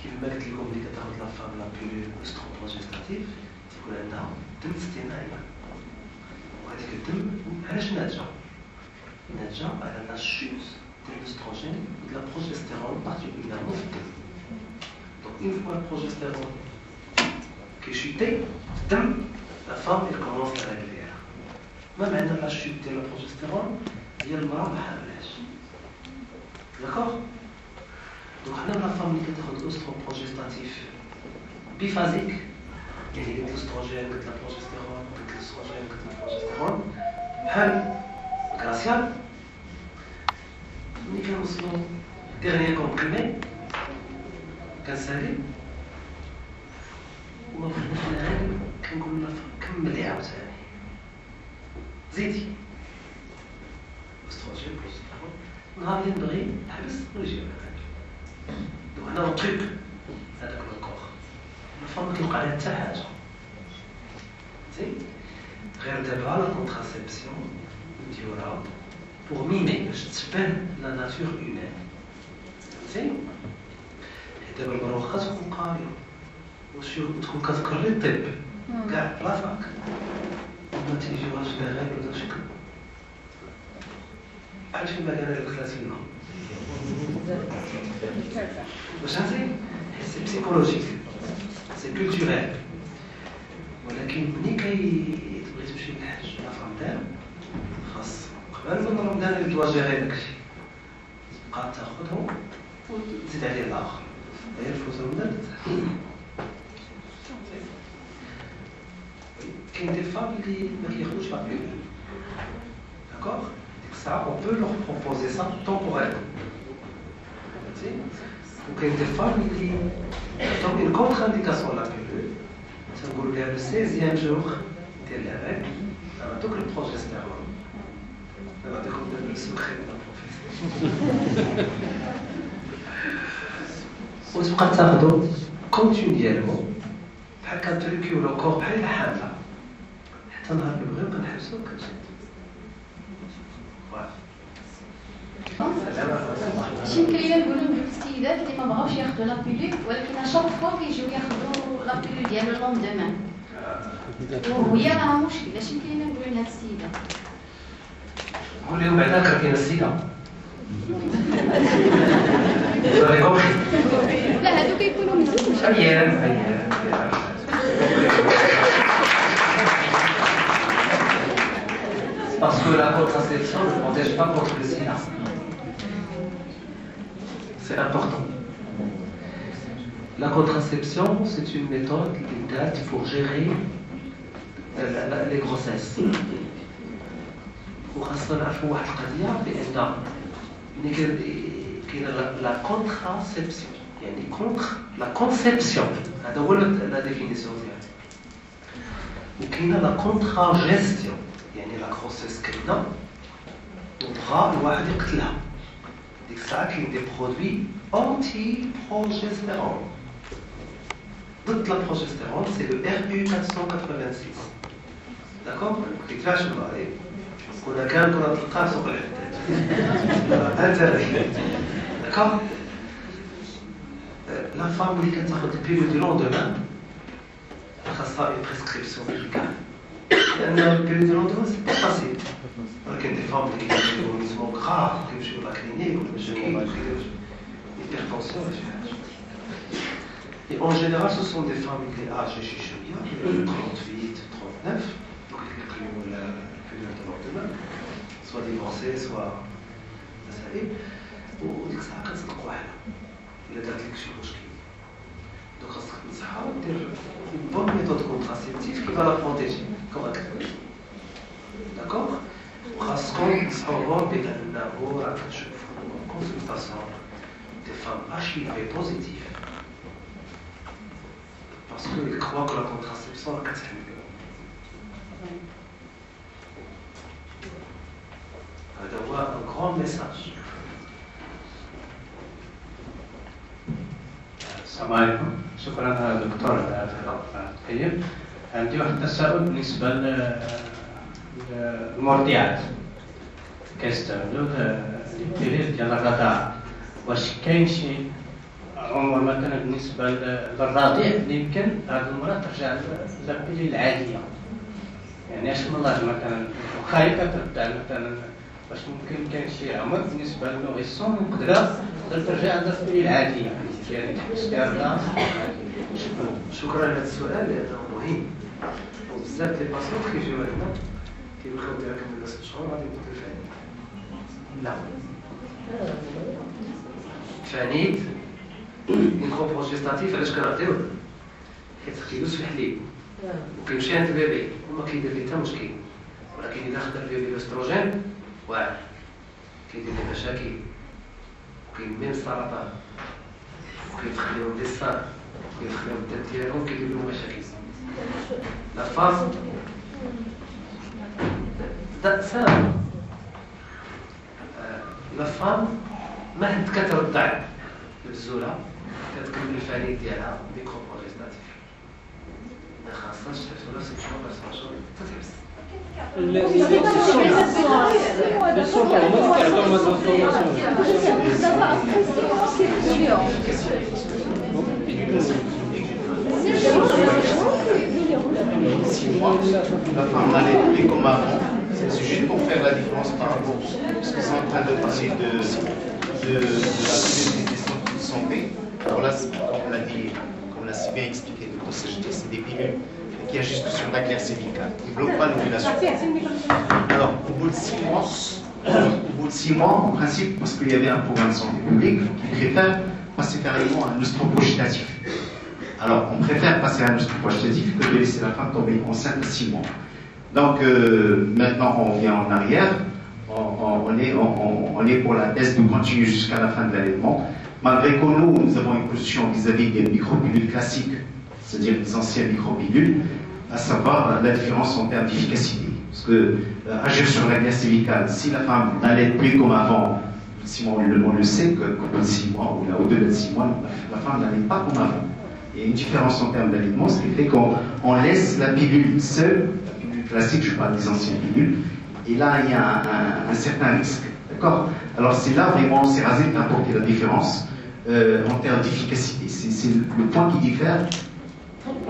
كيما قلت لكم ملي كتاخذ لافام لا بيلول œstroprogestatif تيكون عندها دم اصطناعي وهذيك الدم علاش ناتجه على لا chute de l'œstrogène et de la progestérone particulièrement في الدم. Donc une fois le progestérone qui est chuté, la femme elle commence à régler. Même عندنا la chute de la progestérone ديال المرأة ما حاملاش. D'accord? Donc حنا la femme اللي كتاخذ l'œstroprogestatif biphasique يعني قلت l'œstrogène قلت la progestérone قلت l'œstrogène قلت la progestérone بحال غراسيال ملي كنوصلو ديغنيير كومبريمي كنسالي وما فهمناش الغالي كنقول لها كملي عاوتاني زيدي استروجين بروجستيرون نهار اللي نبغي نحبس ونجي معاك دونك هنا نطيب هذاك الكور الفم ما كيوقع لها حتى حاجه زين غير دابا لا كونتراسيبسيون نديروها pour mimer باش تشبه لا ناتور هيومان زين حيت دابا المروخه تكون قاريه واش تكون كتكري الطب كاع بلا فاك وما تيجيوهاش لا غير ولا داكشي بحال شي مكان اللي كلاسينا واش عرفتي سي بسيكولوجيك سي كولتوريل ولكن ملي كتبغي تمشي للحج ولا في رمضان خاص قبل من رمضان اللي تواجهي داكشي تبقى تاخذهم وتزيد عليه الاخر غير فوز رمضان كاين دي فام اللي ما كياخذوش لا بيلول داكوغ ديك الساعه اون بو لور بروبوزي سا تومبوريل وكاين دي فام اللي عندهم اون كونتر انديكاسيون لا بيلول تنقولوا لها لو 16 جور ديال العلاج نعطوك البروجستيرون نعطيكم دابا السكري ديال البروفيسور وتبقى تاخذو كونتينييرمون بحال كنتريكيو لو كور بحال حامله حتى نهار اللي بغيو كنحبسو كنشد يمكن نقولوا للسيدات اللي ما بغاوش ياخذوا لا بيلول ولكن شاك فوا كيجيو ياخذوا لا بيلول ديال اللوندومان وهي راه مشكل اش يمكن نقولوا لهاد السيده قول لهم بعدا كاين السيده لا هادو كيكونوا مزيان ايام Parce que la contraception ne protège pas contre le sida. C'est important. La contraception, c'est une méthode légale pour gérer les grossesses. وخاصة نعرفوا واحد القضية بأن la contraception يعني contre la conception هذا هو la définition ديالها وكاينة la contragestion يعني لا غروسيس كاينه وبغى الواحد يقتلها ديك الساعه كاين دي برودوي انتي بروجستيرون ضد لا بروجستيرون سي لو RU 486 داكوغ ما كيدفعش المريض ولا كان كرة تلقاه سوق الحداد d'accord. La femme اللي كتاخذ البيريود دو لوندومان خاصها اون بريسكريبسيون ميديكال لأن البيريود دو لوندومان سي با فاسيل ولكن دي فام اللي كيجيو ميزمون غراف كيمشيو لا كلينيك ولا مشاكل كيديروا hypertension ولا شي حاجة. Et en général, ce sont des femmes qui sont âgées chez Chouia, 38, 39, donc qui ont la période de lendemain, soit divorcées, soit مسائل. وديك الساعة كتصدقوا عليها إلا دارت لك شي مشكل. دونك خاصك تنصحها ودير une bonne méthode contraceptive qui va la protéger, comme هكا. D'accord. وخاصكم تصحوهم بأنه راه كتشوفوا consultation des femmes HIV positives. Parce qu'ils croient que la contraception est كتحمل. هذا هو un grand message. السلام عليكم. شكرا دكتور على هذا التقييم. عندي واحد التساؤل بالنسبة للمرضعات. كيستعملوا البيريد ديال الرضاعة. واش كاين شي عمر مثلا بالنسبة للرضيع اللي يمكن هذه المرأة ترجع للبيريد العادية؟ يعني اش من الله مثلا وخايفة ترضع مثلا واش ممكن كاين شي عمر بالنسبة للنوغيسون مقدرة ترجع للبيريد العادية؟ يعني تحبس فيها الرضاعة. شكرا على هذا السؤال لأنه مهم. وبزاف ديال الباسيونت كيجيو عندنا كيبغيو ديالك من 6 شهور غادي يبداو الفاني. لا. فانيت ميكروبروجيستاتيف علاش كنعطيوه؟ حيت كيدوز في الحليب وكيمشي عند البيبي وما كيدير ليه حتى مشكل، ولكن إذا خدا البيبي الاستروجين واعر كيدير ليه مشاكل وكيمين السرطان وكيدخلهم ديسان وكيدخلهم الدم ديالهم كيدير لهم مشاكل. لا فاز سام لا فام ما حد كترضع البزوله كتكمل الفاني ديالها ميكروبروجيستاتيف ما خاصهاش تحبس ولا 6 شهور ولا 7 شهور تتحبس. La femme n'allait plus comme avant. C'est juste pour faire la différence par rapport à ce qu'ils sont en train de parler de la santé. Alors là, comme on l'a si bien expliqué, c'est des pilules qui agissent sur la glaire cervicale, qui ne bloquent pas l'ovulation. Alors, au bout de 6 mois, en principe, parce qu'il y avait un programme de santé publique qui préfère passer carrément à un œstrogétatif. Alors, on préfère passer à un œstrogétatif que de laisser la femme tomber enceinte à 6 mois. Donc, maintenant, on revient en arrière. On est pour la thèse de continuer jusqu'à la fin de l'allaitement. Malgré que nous avons une position vis-à-vis des micropilules classiques, c'est-à-dire les anciennes micropilules, à savoir la différence en termes d'efficacité. Parce que agir sur la glaire cervicale, si la femme n'allait plus comme avant, 6 mois, on le sait, qu'au bout de 6 mois ou au-delà de 6 mois, la femme n'allait pas comme avant. Il y a une différence en termes d'allaitement, ce qui fait qu'on laisse la pilule seule, la pilule classique, je parle des anciennes pilules, et là il y a un certain risque. D'accord. Alors c'est là vraiment, c'est rasé qui a apporté la différence en termes d'efficacité. C'est le point qui diffère,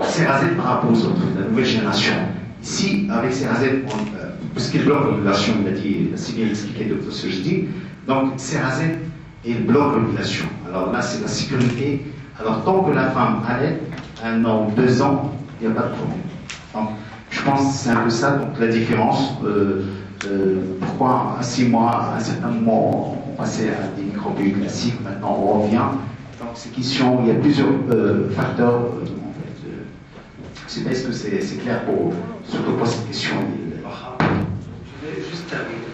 c'est rasé par rapport aux autres, la nouvelle génération. Ici, avec ces rasés, puisqu'il bloque l'ovulation, il a dit, c'est bien expliqué de ce que je dis, donc ces rasés, il bloque l'ovulation. Alors là, c'est la sécurité. Alors tant que la femme allait, 1 an ou 2 ans, il n'y a pas de problème. Donc, je pense que c'est un peu ça, donc la différence. Pourquoi à 6 mois, à un certain moment, on passait à des micropilules classiques, maintenant on revient. Donc c'est question, il y a plusieurs facteurs. En fait, je ne sais pas, est-ce que c'est clair pour, surtout pour cette question? Je vais juste terminer.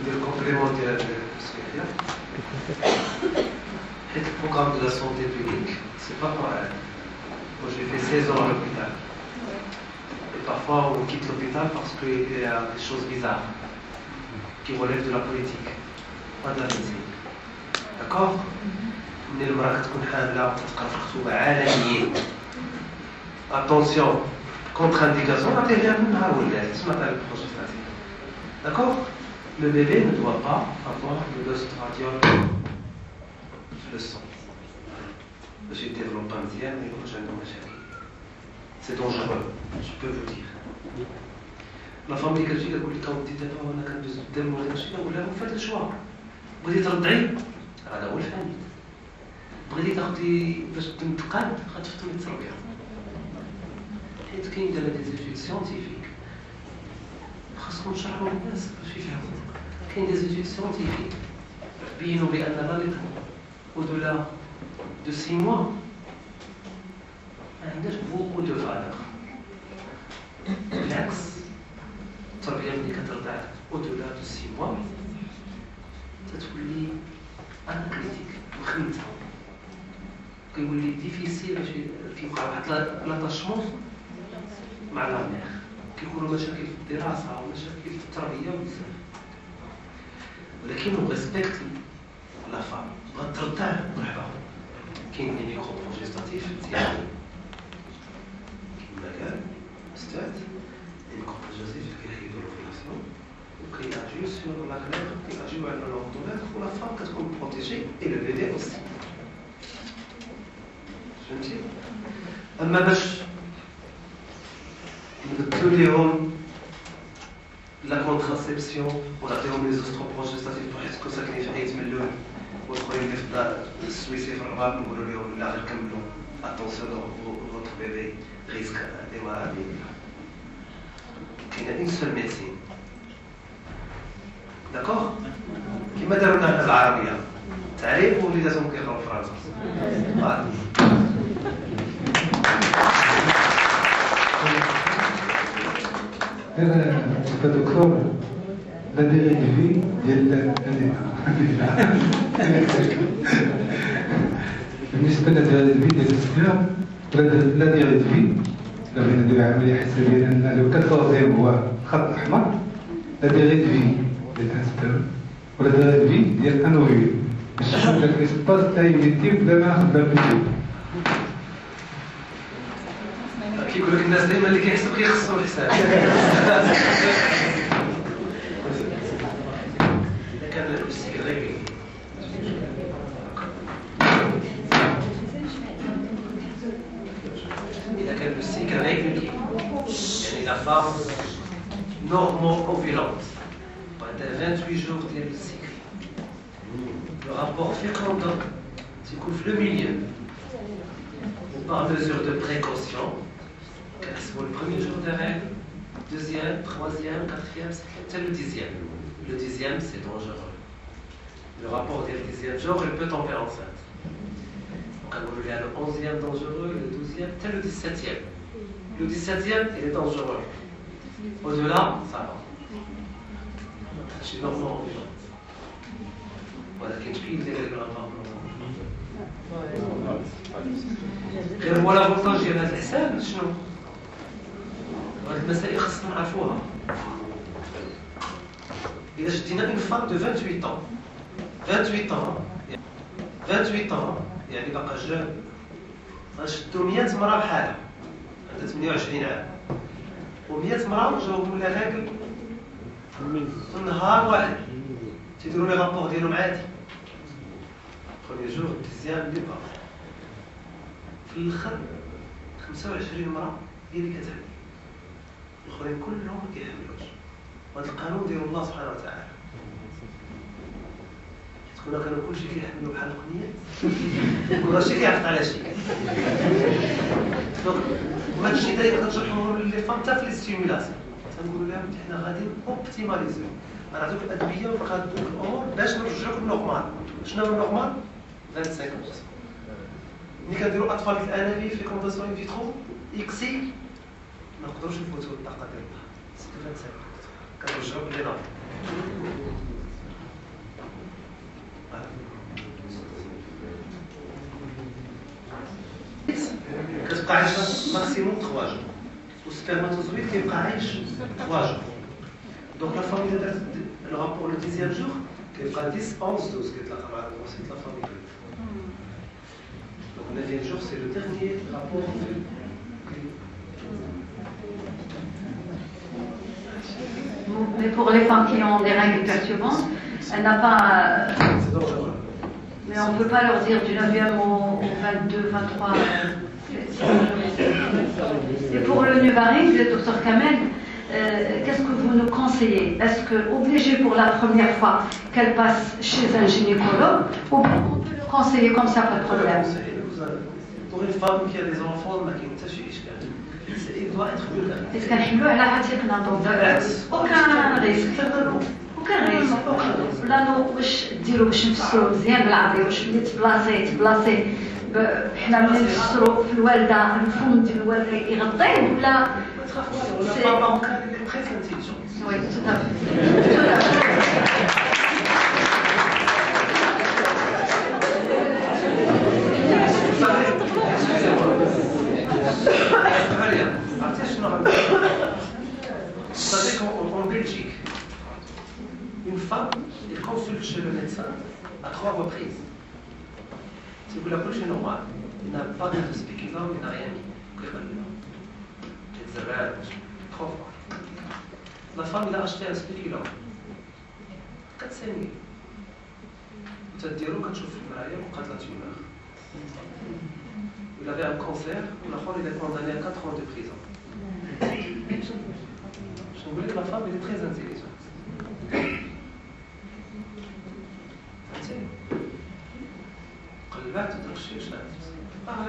Je vais complémenter ce qu'il y a. Le programme de la santé publique, c'est pas pareil. Moi j'ai fait 16 ans à l'hôpital. Et parfois on quitte l'hôpital parce qu'il y a des choses bizarres qui relèvent de la politique, pas de la médecine. D'accord? من المرأة تكون حاملة وتتلقى في خطوبة عالمية. Attention, contre-indication, نعطيه لها من نهار ولات، اسمها تاع البروجيستاتيف. D'accord? Le bébé ne doit pas avoir de l'ostradiol sur le sang. J'ai développé un diable et j'ai un machine. C'est dangereux, je peux vous dire. La femme qui dit que quand vous dites que vous avez besoin de démolir, vous faites le choix. Vous dites رضعي هذا هو الفهم. بغيتي تاخدي باش تنتقد غتفطمي التربيه. حيت كاين دابا دي زيتود سيانتيفيك خاصكم نشرحوا للناس باش يفهموا. كاين دي زيتود سيانتيفيك بينوا بان الرضع au-delà de 6 mois ما عندهاش beaucoup de valeur. بالعكس التربيه ملي كترضع au-delà de 6 mois تتولي انكريتيك مخنته كيولي ديفيسيل باش كيبقى واحد لاتاشمون مع لا مير كيكونوا مشاكل في الدراسه ومشاكل في التربيه بزاف ولكن نو ريسبكت لا فام بغات ترضع مرحبا كاين لي ميكرو بروجيستاتيف ديالو كيما قال استاذ لي ميكرو بروجيستاتيف كيحيدوا لوفيلاسيون وكيأجيو سور لا كلير كيأجيو على لوردونيتر ولا فام كتكون بروتيجي اي لو بيبي اوسي فهمتي؟ اما باش نبدلو ليهم لا كونتراسيبسيون ونعطيهم لي زوستروبروجيستاتيف بحيث ساكنين في حيت ملول والاخرين اللي في الدار السويسي في الرباط نقولوا لهم لا غير كملوا اتونسيون فوتر بيبي ريسك دي مرض كاينه اون سول ميديسين داكوغ كيما داروا لنا حنا العربيه تعريف وليداتهم كيقراو فرنسا كدكتور لا ديري في ديال بالنسبه للديري ديال السكر لا ديري في لا بغينا ندير عمليه حسابيه لان لو كان توزيع هو خط احمر لا ديري في ديال السكر ولا ديري في ديال انوي باش نقول لك اسباس تاع يميتي بلا ما ناخذ بالك كيقول لك الناس دائما اللي كيحسب كيخصو الحساب اذا كان السكر غير إذا كان السكر غير يعني لا فام نورمال اوفيلونت بعد 28 جور ديال السكر لو رابور فيكوندون تيكون في لو ميليو par mesure de précaution. C'est le premier jour de règle, deuxième, troisième, quatrième, c'est le dixième. Le dixième, c'est dangereux. Le rapport du dixième jour, elle peut tomber enceinte. Donc, il y a le 11e dangereux, le 12e, c'est le 17e. Le 17e, il est dangereux. Au-delà, ça va. Je suis normalement vivant. Voilà, qu'est-ce qu'il y a le rapport. غير هو لافونتاج ديال هذا الحساب شنو؟ هاد المسائل خصنا نعرفوها. إذا شدينا اون فام دو 28 ans يعني باقا جون غنشدو 100 مرة بحالها عندها 28 عام و100 مرة جاوبوا لها راجل في نهار واحد تيديروا لي رابور ديالهم عادي. بروميي جور ديزيام لي با في الاخر 25 مرة هي اللي كتحمل الاخرين كلهم ما كيحملوش. وهذا القانون ديال الله سبحانه وتعالى تكون كانوا كلشي كيحملوا بحال القنيات وكلشي كيعرف على شي دونك وهذا الشيء دايما كنشرحوه لي فام حتى في لي ستيمولاسيون تنقولوا لهم حنا غادي اوبتيماليزيو غنعطيوك الادويه وغادوك الامور باش نرجعوك للنورمال. شنو هو النورمال؟ 25%. ملي كنديروا اطفال الانابيب في كونداسيون ان فيترو اكسي ما نقدروش نفوتوا الطاقه ديالها 25% كنرجعوا لي نار. كتبقى عايشه ماكسيموم 3 جور والسبرماتوزويد كيبقى عايش 3 جور. دونك لا فامي دارت لو رابور لو ديزيام جور كيبقى 10 11 12 كيتلاقى مع الوسيط لا فامي. Donc le 9e jour, c'est le dernier rapport. Mais pour les femmes qui ont des règles perturbantes, elle n'a pas. C'est dangereux. Mais on ne peut pas leur dire du 9e au 22, 23. Et pour le Nuvaring, le docteur Kamel, qu'est-ce que vous nous conseillez? Est-ce que obligé pour la première fois qu'elle passe chez un gynécologue, ou bien on peut le conseiller comme ça, pas de problème? Pour une femme qui a des enfants, il doit être vulgaire. Est-ce qu'elle peut aller à Hatikna, donc aucun risque. aucun risque. لانه واش ديروا باش نفسروا مزيان بالعربي واش ملي تبلاصي حنا ملي نفسروا في الوالده المفهوم ديال الوالده يغطيه ولا Oui, tout à fait. Tout à Vous savez qu'en Belgique, une femme, elle consulte chez le médecin à 3 reprises. Si vous l'appelez chez normal, il n'a pas de spéculum, il n'a rien dit. Il a 3 fois. La femme, il a acheté un spéculum. 4 000. وتديرو كتشوف في المرايا وقالت لا تيمار. Il avait un cancer, il est condamné à 4 ans de prison. Je voulais que la femme elle est très intelligente. قلبات وترشي وشات.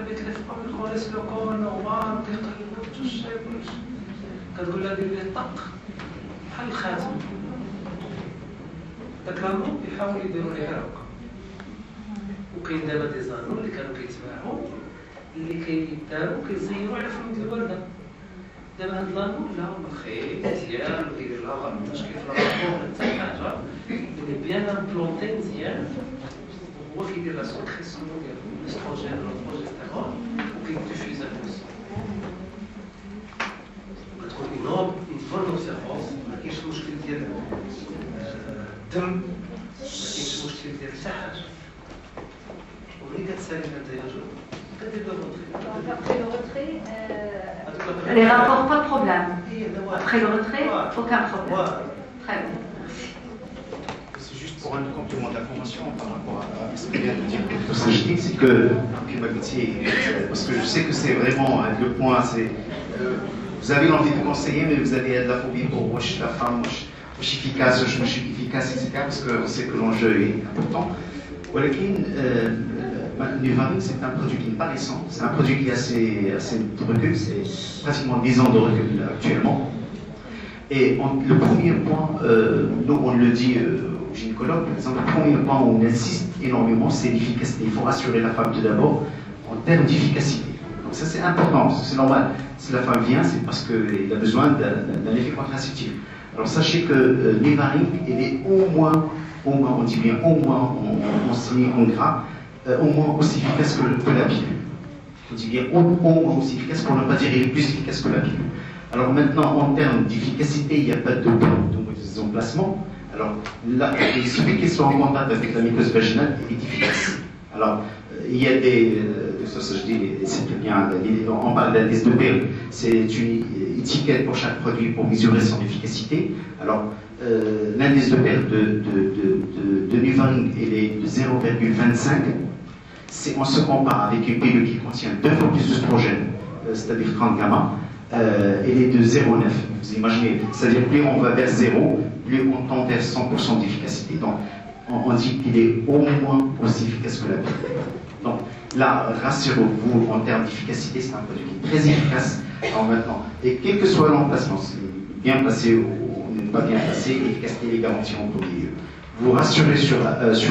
بك الفقر الكوليس لوكول نورمال كيقلبوا تشيب كتقول لها دير ليه الطق بحال الخاتم. داك لامو يحاولوا يديروا ليه هكا. وكاين دابا دي زانو اللي كانوا كيتباعوا اللي كيداروا كيزيروا على فلوس الورده. دابا هاد لامو لا مخيط مزيان وكيدير لها غير المشكل في الرابور حتى حاجه اللي بيان امبلونتي مزيان هو كيدير لا سكريسيون ديال الاستروجين والبروجستيرون وكيديفيوز الفلوس. كتكون اون بون اوبسيرفونس ما كاينش المشكل ديال الدم ما كاينش المشكل ديال حتى حاجه. وملي كتسالي انت جو كدير لو روتري. Les rapports, pas de problème. Après le retrait, aucun problème. Très bien. C'est juste pour un complément d'information par rapport à ce que vient de dire le professeur Sajdi, c'est que, parce que je sais que c'est vraiment le point, c'est vous avez l'envie de conseiller, mais vous avez de la phobie pour la femme, efficace, je me suis efficace, etc. Parce qu'on sait que l'enjeu est important. Nuvaring, c'est un produit qui n'est pas récent, c'est un produit qui a assez de recul, c'est pratiquement 10 ans de recul actuellement. Et le premier point, nous on le dit aux gynécologues, par exemple, le premier point où on insiste énormément, c'est l'efficacité. Il faut rassurer la femme tout d'abord en termes d'efficacité. Donc ça c'est important, c'est normal. Si la femme vient, c'est parce qu'elle a besoin d'un effet contraceptif. Alors sachez que Nuvaring, il est au moins, on dit bien au moins, on signe en gras, au moins aussi efficace que la pilule. On dit bien au moins aussi efficace, pour ne pas dire il est plus efficace que la pilule. Alors maintenant, en termes d'efficacité, il n'y a pas de emplacement. Alors là, il suffit qu'il soit en contact avec la muqueuse vaginale, il est efficace. Alors, il y a je dis, c'est très bien, on parle d'indice de Berg, c'est une étiquette pour chaque produit pour mesurer son efficacité. Alors, l'indice de Berg de Nuvaring, il est de 0,25. On se compare avec une pilule qui contient 2 fois plus d'œstrogène, c'est-à-dire 30 gamma, elle est de 0,9. Vous imaginez, c'est-à-dire plus on va vers 0, plus on tend vers 100% d'efficacité. Donc, on dit qu'il est au moins aussi efficace que la pilule. Donc, là, rassurez-vous, en termes d'efficacité, c'est un produit qui est très efficace en maintenant. Et quel que soit l'emplacement, bien placé ou pas bien placé, l'efficacité est garantie en tout milieu. Vous rassurez sur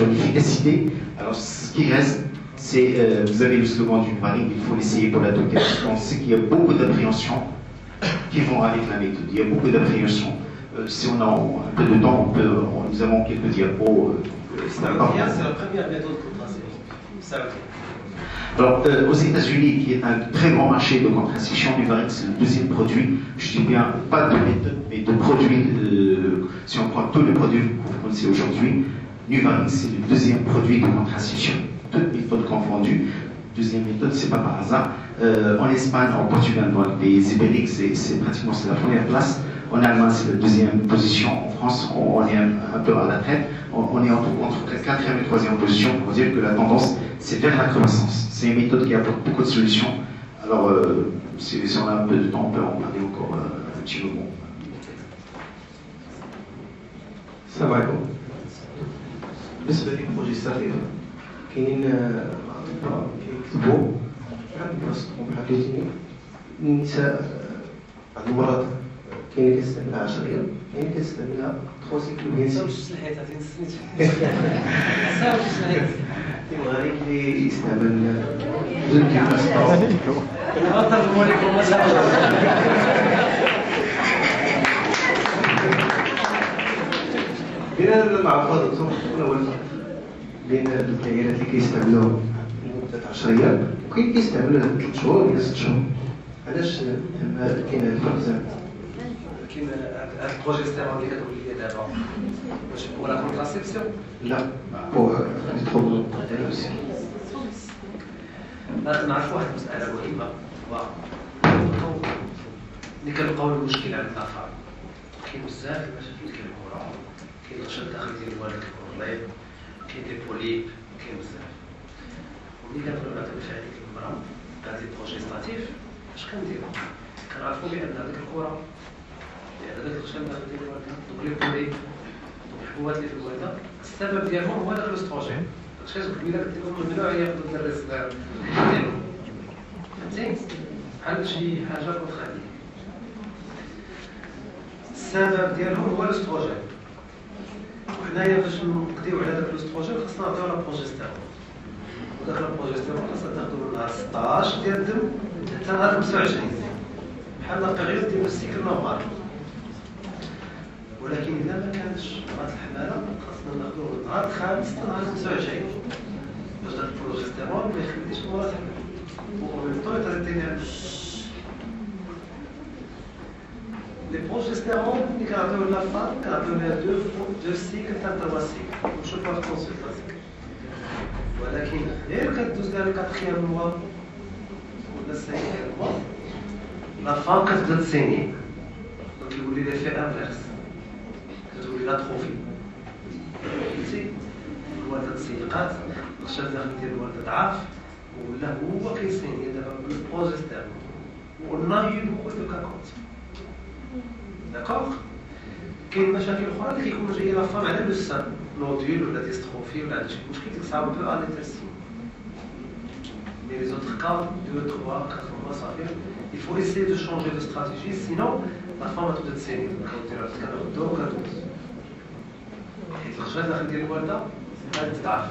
l'efficacité. Alors, ce qui reste, c'est, vous avez le slogan du Nuvaring, il faut l'essayer pour la totale. On sait qu'il y a beaucoup d'appréhensions qui vont avec la méthode. Il y a beaucoup d'appréhensions. Si on a un peu de temps, nous avons quelques diapos. C'est la première méthode contraceptive. Alors, aux États-Unis, qui est un très grand marché de contraception, Nuvaring, c'est le deuxième produit. Je dis bien, pas de méthode, mais de produits. Si on prend tous les produits que vous connaissez aujourd'hui, Nuvaring, c'est le deuxième produit de contraception. Toutes méthodes confondues. Deuxième méthode, c'est pas par hasard. En Espagne, en Portugal, dans les pays ibériques, c'est pratiquement la première place. En Allemagne, c'est la deuxième position. En France, on est un peu à la traite. On est entre la quatrième et troisième position pour dire que la tendance, c'est vers la croissance. C'est une méthode qui apporte beaucoup de solutions. Alors, si on a un peu de temps, on peut en parler encore un petit moment. السلام عليكم. بالنسبه للبروجي ستارتيف كاينين كيكتبوا بحال كيوصفوا بحال كيجيني النساء بعض المرات كاين كيستعملها 10 ايام كاين كيستعملها 3 سيكل بيان كاين غير اللي يستعمل جوج كيفاش بين المعرفة دكتور الأول بين الدائرات اللي كيستعملوها لمدة 10 أيام وكاين كيستعملوها 3 شهور ولا 6 شهور. علاش كاين هذا الفرق زعما؟ كاين هذا البروجستيرون اللي كتقول لي دابا واش هو لا كونتراسيبسيون؟ لا هو غادي تدخل نعرفوا واحد المسألة مهمة هو ملي كنلقاو المشكل عند الأطفال كاين بزاف المشاكل كيكونوا كاين الغشاء الداخلي ديال الوالد كيكون غليظ كاين دي بوليب كاين بزاف وملي كنبغيو نعطيو في هذيك المرأة هذا البروجيستاتيف اش كنديرو؟ كنعرفوا بأن هذيك الكرة بأن هذاك الغشاء الداخلي ديال الوالدة دوك لي بوليب دوك الحبوبات اللي في الوالدة السبب ديالهم هو داك الاستروجين داكشي قبيله كتكون ممنوع ياخذوا الدرس ديالو فهمتي؟ بحال شي حاجة كونترادية السبب ديالهم هو الاستروجين وحنايا باش نقضيو على داك الاستروجين خصنا نعطيو لا بروجستيرون وداك البروجستيرون خصنا ناخدو من نهار 16 ديال الدم حتى نهار 25 بحال لا بيريود ديال السيكل نورمال ولكن اذا ما كانش هاد الحماله خصنا ناخدو من نهار 5 حتى نهار 25 باش داك البروجستيرون ما يخليش المراه تحمل ومن طول تريتيني لي بروجستيرون اللي كنعطيو للفام كنعطيو لها دو سيكل حتى 3 سيكل ونشوفوها في الكونسلطاسيون ولكن غير كدوز لها الكاتخيام موا ولا السينيام موا لا فام كتبدا تسيني دونك يولي لي في انفيرس كتولي لا تروفي فهمتي الوالده تسيقات الغشاء الداخلي ديال الوالده ضعاف ولا هو كيسيني دابا بالبروجستيرون والنايل هو دو كاكوت داكوغ كاين مشاكل اخرى اللي كيكونوا جايه لا فام على لو سان نوديل ولا ديستروفي ولا هادشي مشكل ديك الساعه بو على تيرسين مي لي زوتر كا 2 3 4 mois صافي il faut essayer de changer de stratégie sinon la femme تبدا تسيني كدير كنردو وكدوز حيت الغشاء الداخلي ديال الوالده غادي تضعف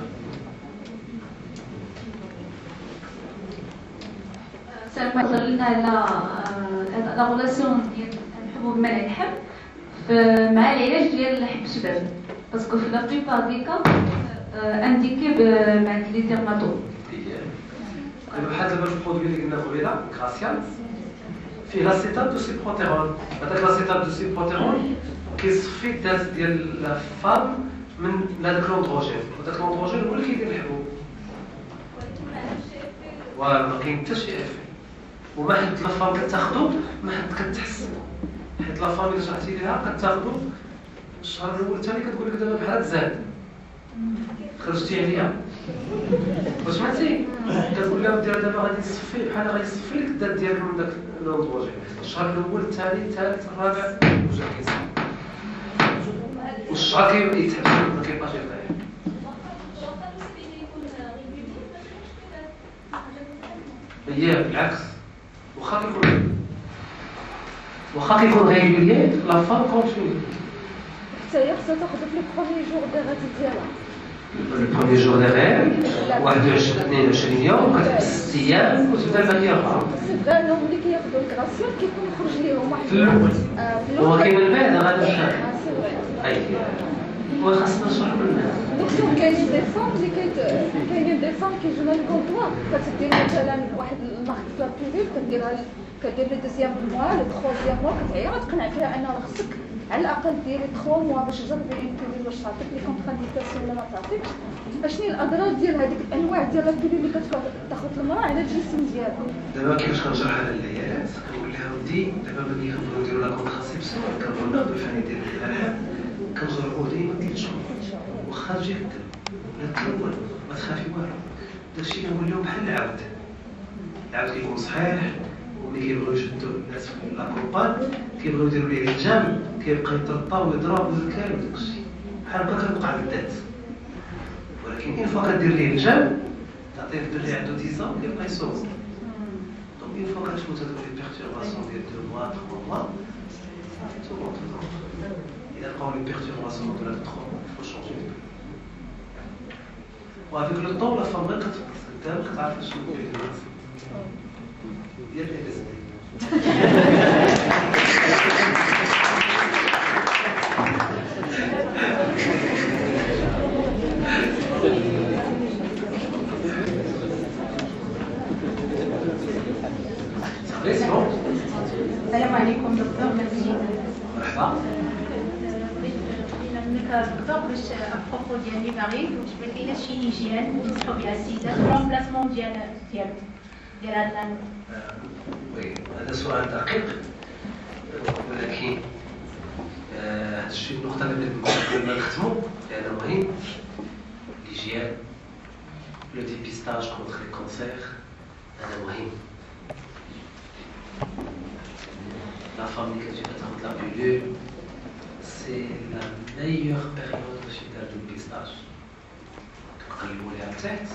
سنفضل لنا على لا غولاسيون ديال الحبوب منع الحب مع العلاج ديال الحب الشباب باسكو في لا بليبار دي كا انديكي مع لي ديرماتو بحال دابا البرودوي اللي قلنا قبيله كراسيال فيه لاسيتات دو سيبروتيرون هذاك لاسيتات دو سيبروتيرون كيصفي الداز ديال لا فام من هذاك لوندروجين وداك لوندروجين هو اللي كيدير الحبوب فوالا ما كاين حتى شي افي وما حد لا فام كتاخدو ما حد كتحس حيت لا فام اللي شرحتي ليها كتاخدو الشهر الاول الثاني كتقول لك دابا بحال زاد خرجتي عليا واش سمعتي كتقول لها دير دابا غادي يصفي بحال غادي يصفي لك الدات ديالك من داك لوندروجين الشهر الاول الثاني الثالث الرابع وجا كيصفي والشعر كيتحبس ما كيبقاش يطيح هي بالعكس واخا كيكون ريغوليي لا فام كونتيني حتى هي خصها تاخذ في لي بروميي جور دي غاتي ديالها لو بروميي جور دي غير 22 يوم كتحبس 6 ايام وتبدا الماكيه اخرى تبدا انهم ملي كياخذوا الكراسيون كيكون خرج ليهم واحد في الاول هو كاين من بعد غادي الشهر اي هو خاصنا نشرحوا للناس دونك كاينين دي فام اللي كاينين دي فام كيجونا الكونطوار كتدير مثلا واحد المارك لا بيبيل كديرها كدير لي دوزيام موا لو تروزيام موا كتعيا غتقنع فيها انها خصك على الاقل ديري 3 موا باش تجربي ديال واش تعطيك لي كونترانديكاسيون ولا ما تعطيكش، اشني الاضرار ديال هذيك الانواع ديال البيلول اللي كتاخذ المراه على الجسم ديالها. دابا كيفاش كنشرح انا للعيالات كنقول لها ودي دابا ملي كنبغيو نديرو لا كونتراسيبسيون كنبغيو ناخدو الفاني ديال الالحاد كنجربو ديما 3 شهور واخا تجيك الدم لا تلون ما تخافي والو. داكشي كنقول لهم بحال العاود كيكون صحيح وملي كيبغيو يشدو الناس في لاكوبان كيبغيو يديروا ليه الجام كيبقى يطرطا ويضرب ويذكر وداكشي بحال هكا كتوقع للذات. ولكن اين فوا كدير ليه الجام تعطيه الدري عنده 10 ans كيبقى يصوب. دونك اين فوا كتفوت هذوك لي بيرتورباسيون ديال 2 mois 3 mois صافي تو بون تو. إذا لقاو لي بيرتورباسيون ديال 3 mois faut changer de pays. وافيك لو طون لا فام غير كتبقى قدام كتعرف شنو كيدير. يا السلام عليكم دكتور. ميرسي. مرحبا. دكتور باش ابروبو ديال لي ماري ما كايناش شي هيجيان نصحوا بها السيدات رومبلاسمون ديال هذا النانو. وي هذا سؤال دقيق ولكن هذا الشيء النقطة اللي بغيت نقول قبل ما نختمو لأنه مهم. ليجيان لو ديبيستاج كونتر لي كونسير هذا مهم. La femme qui a la pilule, c'est la meilleure période de dépistage. Quand il est à la tête,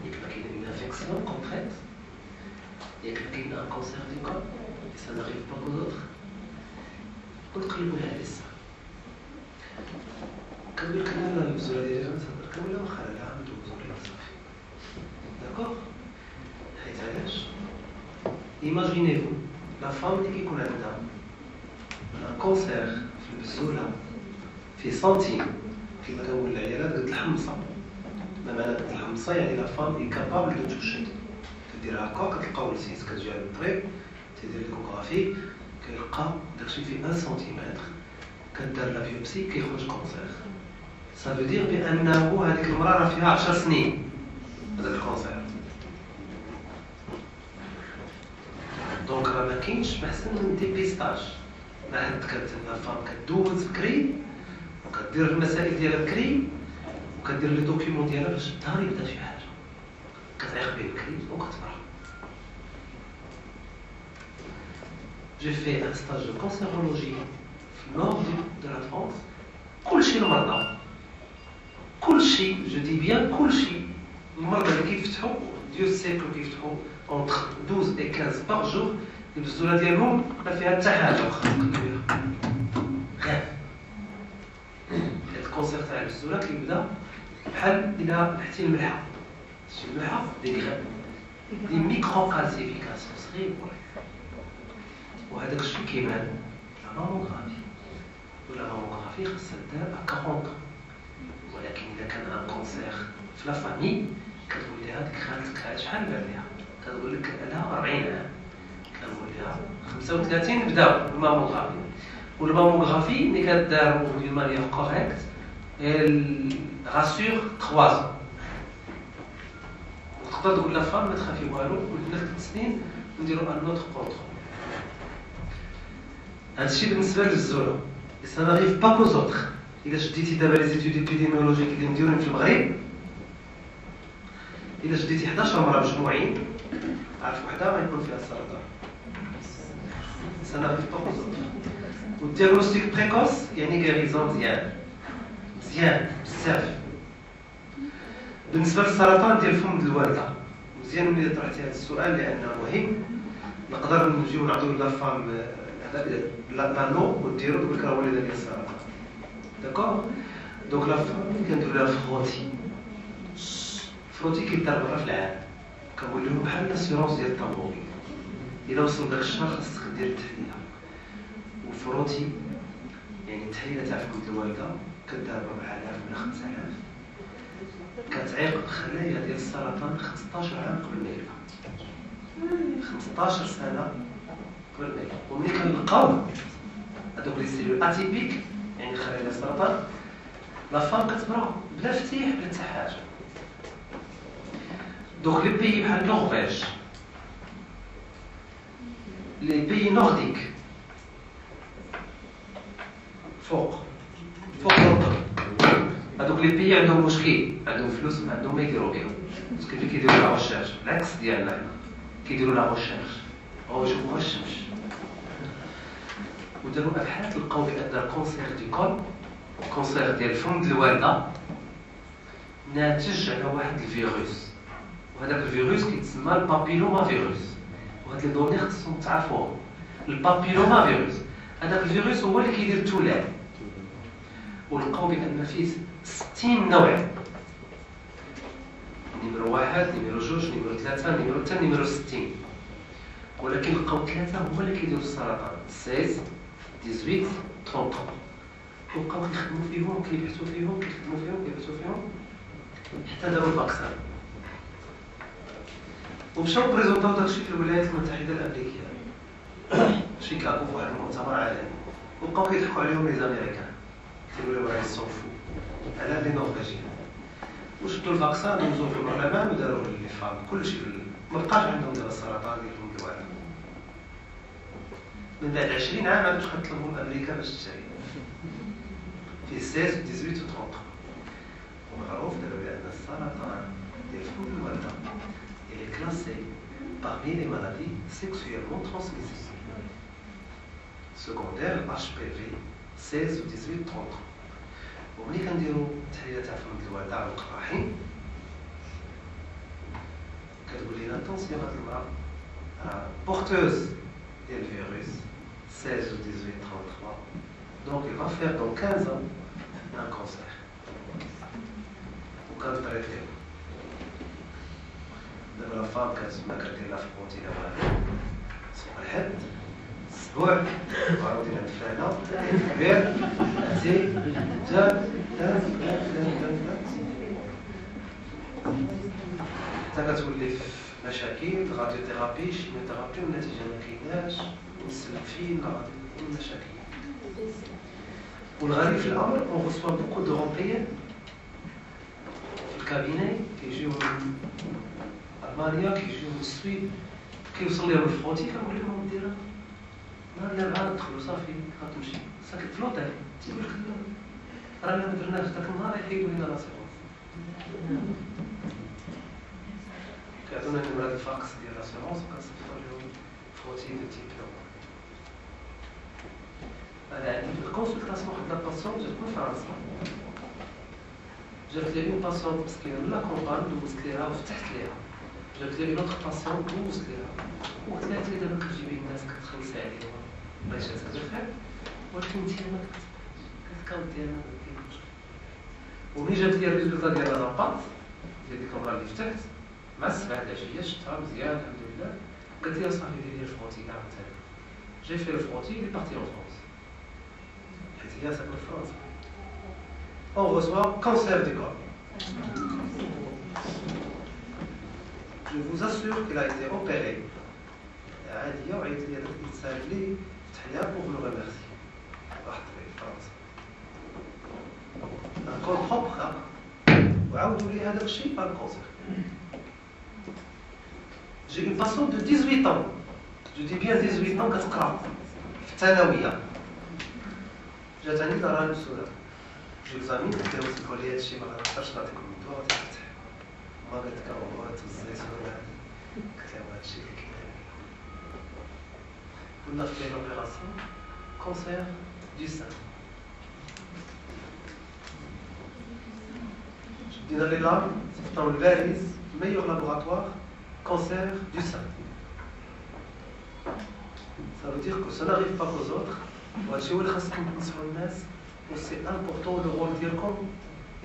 il y a une infection concrète, il y a un cancer du corps, et ça n'arrive pas aux autres. Donc il est à ça. Quand il est à la d'accord? Imaginez-vous. La femme qui a un cancer في البسولة في سنتيم كما كنقول للعيالات قد الحمصة. ما معنى قد الحمصة؟ يعني لا فام اي كابابل دو توشي. تدير هكا كتلقاو السيس كتجي على الطريق تدير ليكوغرافي كيلقى داكشي في 1 سنتيمتر كدار لا بيوبسي كيخرج كونسير. سا فو دير بأنه هذيك المرأة راه فيها 10 سنين هذاك الكونسير. دونك راه ما كاينش محسن من ديبيستاج. ما عاد الفام كدوز بكري وكدير المسائل ديالها بكري وكدير لي دوكيومون ديالها باش الدار يبدا شي حاجه كتعيق به بكري وكتفرح. جي في ان ستاج دو كونسيرولوجي في النور دو لا فرانس. كلشي المرضى كلشي جو دي بيان كلشي المرضى اللي كيفتحوا ديو سيكل كيفتحوا entre 12 et 15 par jour البزولة ديالهم ما فيها حتى حاجة واخا كبيرة غير هاد الكونسير تاع البزولة كيبدا بحال إلا لحتي الملحة شي الملحة دي غريب دي ميكرو كالسيفيكاسيون صغير وهذاك الشيء كيبان لا ماموغرافي ولا ماموغرافي خاصها دار ا 40 ولكن إذا كان ان كونسير في لا فامي كتقول لها ديك خالتك شحال بان ليها كتقول لك لها 40 عام كنقول لها 35 نبداو بالماموغرافي والماموغرافي ملي كدار دون مانيير كوريكت راسور 3 تقدر تقول لها فام ما تخافي والو ولدنا 3 سنين نديرو ان اوتر كونترول. هادشي بالنسبه للزوله سا ناريف با كوز اوتر. الا شديتي دابا لي زيتود ايبيديميولوجيك اللي مديورين في المغرب الا شديتي 11 مرة مجموعين عارف وحده غيكون فيها السرطان. سنعرف بوزوت والدياغنوستيك بريكوس يعني غيريزون مزيان بزاف. بالنسبه للسرطان ديال الفم ديال الوالده مزيان ملي طرحتي هذا السؤال لانه مهم. نقدر نجيو نعطيو لا فام هذا لانو وديرو تقول لك راه وليده ديال السرطان داكور. دونك لا فام كنديرو لها فروتي فروتي كيدار برا في العالم كنقول لهم بحال لاسيورونس ديال الطوموبيل. الا وصل داك الشهر خاصك دير التحليله وفروتي يعني التحليله تاع فم الوالده كدار 4000 ولا 5000 كتعيق خلايا ديال السرطان 15 عام قبل ما يلقى 15 سنه قبل ما يلقى. وملي كنلقاو هذوك لي سيلول اتيبيك يعني خلايا ديال السرطان لا فام كتبرا بلا فتيح بلا حتى حاجه. دوك لي بيي بحال نورفيج، لي بيي نورديك فوق الأردن، هادوك لي بيي عندهم مشكل، عندهم فلوس ما عندهم ما يديروا بهم، باسكو اللي كيديروا لا ريشيرش العكس ديالنا هنا، كيديروا لا ريشيرش هو يشوفوا الشمس. وداروا ابحاث لقاو بان الكونسير دي كول، الكونسير ديال الفم د الوالده، ناتج على واحد الفيروس، وهذاك الفيروس كيتسمى البابيلوما فيروس. وهاد لي دوني خصهم تعرفوهم. البابيلوما فيروس هذاك الفيروس هو اللي كيدير التولال، ولقاو بان فيه 60 نوع، نيميرو 1 نيميرو 2 نيميرو 3 نيميرو 10 نيميرو 60، ولكن لقاو 3 هما اللي كيديروا السرطان 16 18 33، وبقاو كيخدموا فيهم كيبحثوا فيهم كيبحثوا فيهم حتى داروا الفاكسان، ومشاو بريزونطاو داكشي في الولايات المتحده الامريكيه شيكاغو في واحد المؤتمر عالمي، وبقاو كيضحكوا عليهم لي زاميريكان، كيقولوا لهم راه يصوفوا على لي نورفيجيان، وشدوا الفاكسان وزوجوا في البرلمان وداروا لي فام كلشي ما بقاش عندهم دابا السرطان ديالهم الوالد. من بعد 20 عام عاد واش كتطلبهم امريكا باش تشري في 16 و 18 و 33، ومعروف دابا بان السرطان ديال فم الوالده est classé parmi les maladies sexuellement transmissibles. Secondaire HPV 16 و 18 و 33. وملي كنديرو تحليل تاع فم الوالده على القراحين كتقول لنا اتونسيون هاد المراه راه بورتوز ديال الفيروس 16 و 18 33. Donc il va faire dans 15 ans un cancer. وكنتريتيو دابا لا فام كتسمى كدير لا فروتي دابا صباح الحد الاسبوع وعاودين عند فلانه كبير زي حتى كتولي في مشاكل راديو ثيرابي شيميوثيرابي والنتيجه ما كايناش والسلفين والمشاكل. والغريب في الامر اون غوسوا بوكو دوروبيان في الكابيني كيجيو من المانيا كيجيو من السويد كيوصل لهم الفروتي كنقول لهم ديرها نهار الاربعاء ندخلوا صافي غتمشي ساكن في لوطيل تيقول لك راه ما درناش داك النهار يحيدوا لنا لاسيغونس كيعطونا نمرة الفاكس ديال لاسيغونس وكنصيفطوا لهم فروتي دو تيب نورمال. هذا عندي في الكونسلطاسيون واحد لاباسيون جات من فرنسا، جات لي اون باسيون مسكينه من لا كومبان دوزت ليها وفتحت ليها، جات لي اون باسيون دوزت ليها وقلت لها انت دابا كتجيبي الناس كتخلصي عليهم الله يجازيك بخير، ولكن انت ما كتكاونت ديالنا ما كاين مشكل. وملي جات لي الريزولتا ديال لاباط ديال ديك المرة اللي فتحت مع السبعة العشية شفتها مزيان الحمد لله، قالت لي اصاحبي ديري الفروتي كاع عاوتاني جاي في الفروتي اللي بارتي اون فرونس حيت هي ساكنة في فرنسا. On reçoit cancer du corps. Je vous assure qu'il a été opéré. عادية وعيط لي هذاك الإنسان اللي فتح ليها pour me remercier. واحد في فرنسا. Un corps propre وعاودوا لي هذاك الشيء par cancer. J'ai une patiente de 18 ans. Je dis bien 18 ans كتقرا في الثانوية. جات عندي ضرائب السوداء. جيكزامين قلت لهم سيكوا لي هادشي ما غنقدرش نعطيكم الدواء تفتح. ما قالت لك والله توزعي سوداء. قلت لهم هادشي اللي كاين. On a fait l'opération cancer du sein. Dans les larmes, dans le VARIS, meilleur laboratoire, cancer du sein. Ça veut dire que ça n'arrive pas qu'aux autres. C'est important, le rôle d'IRCOM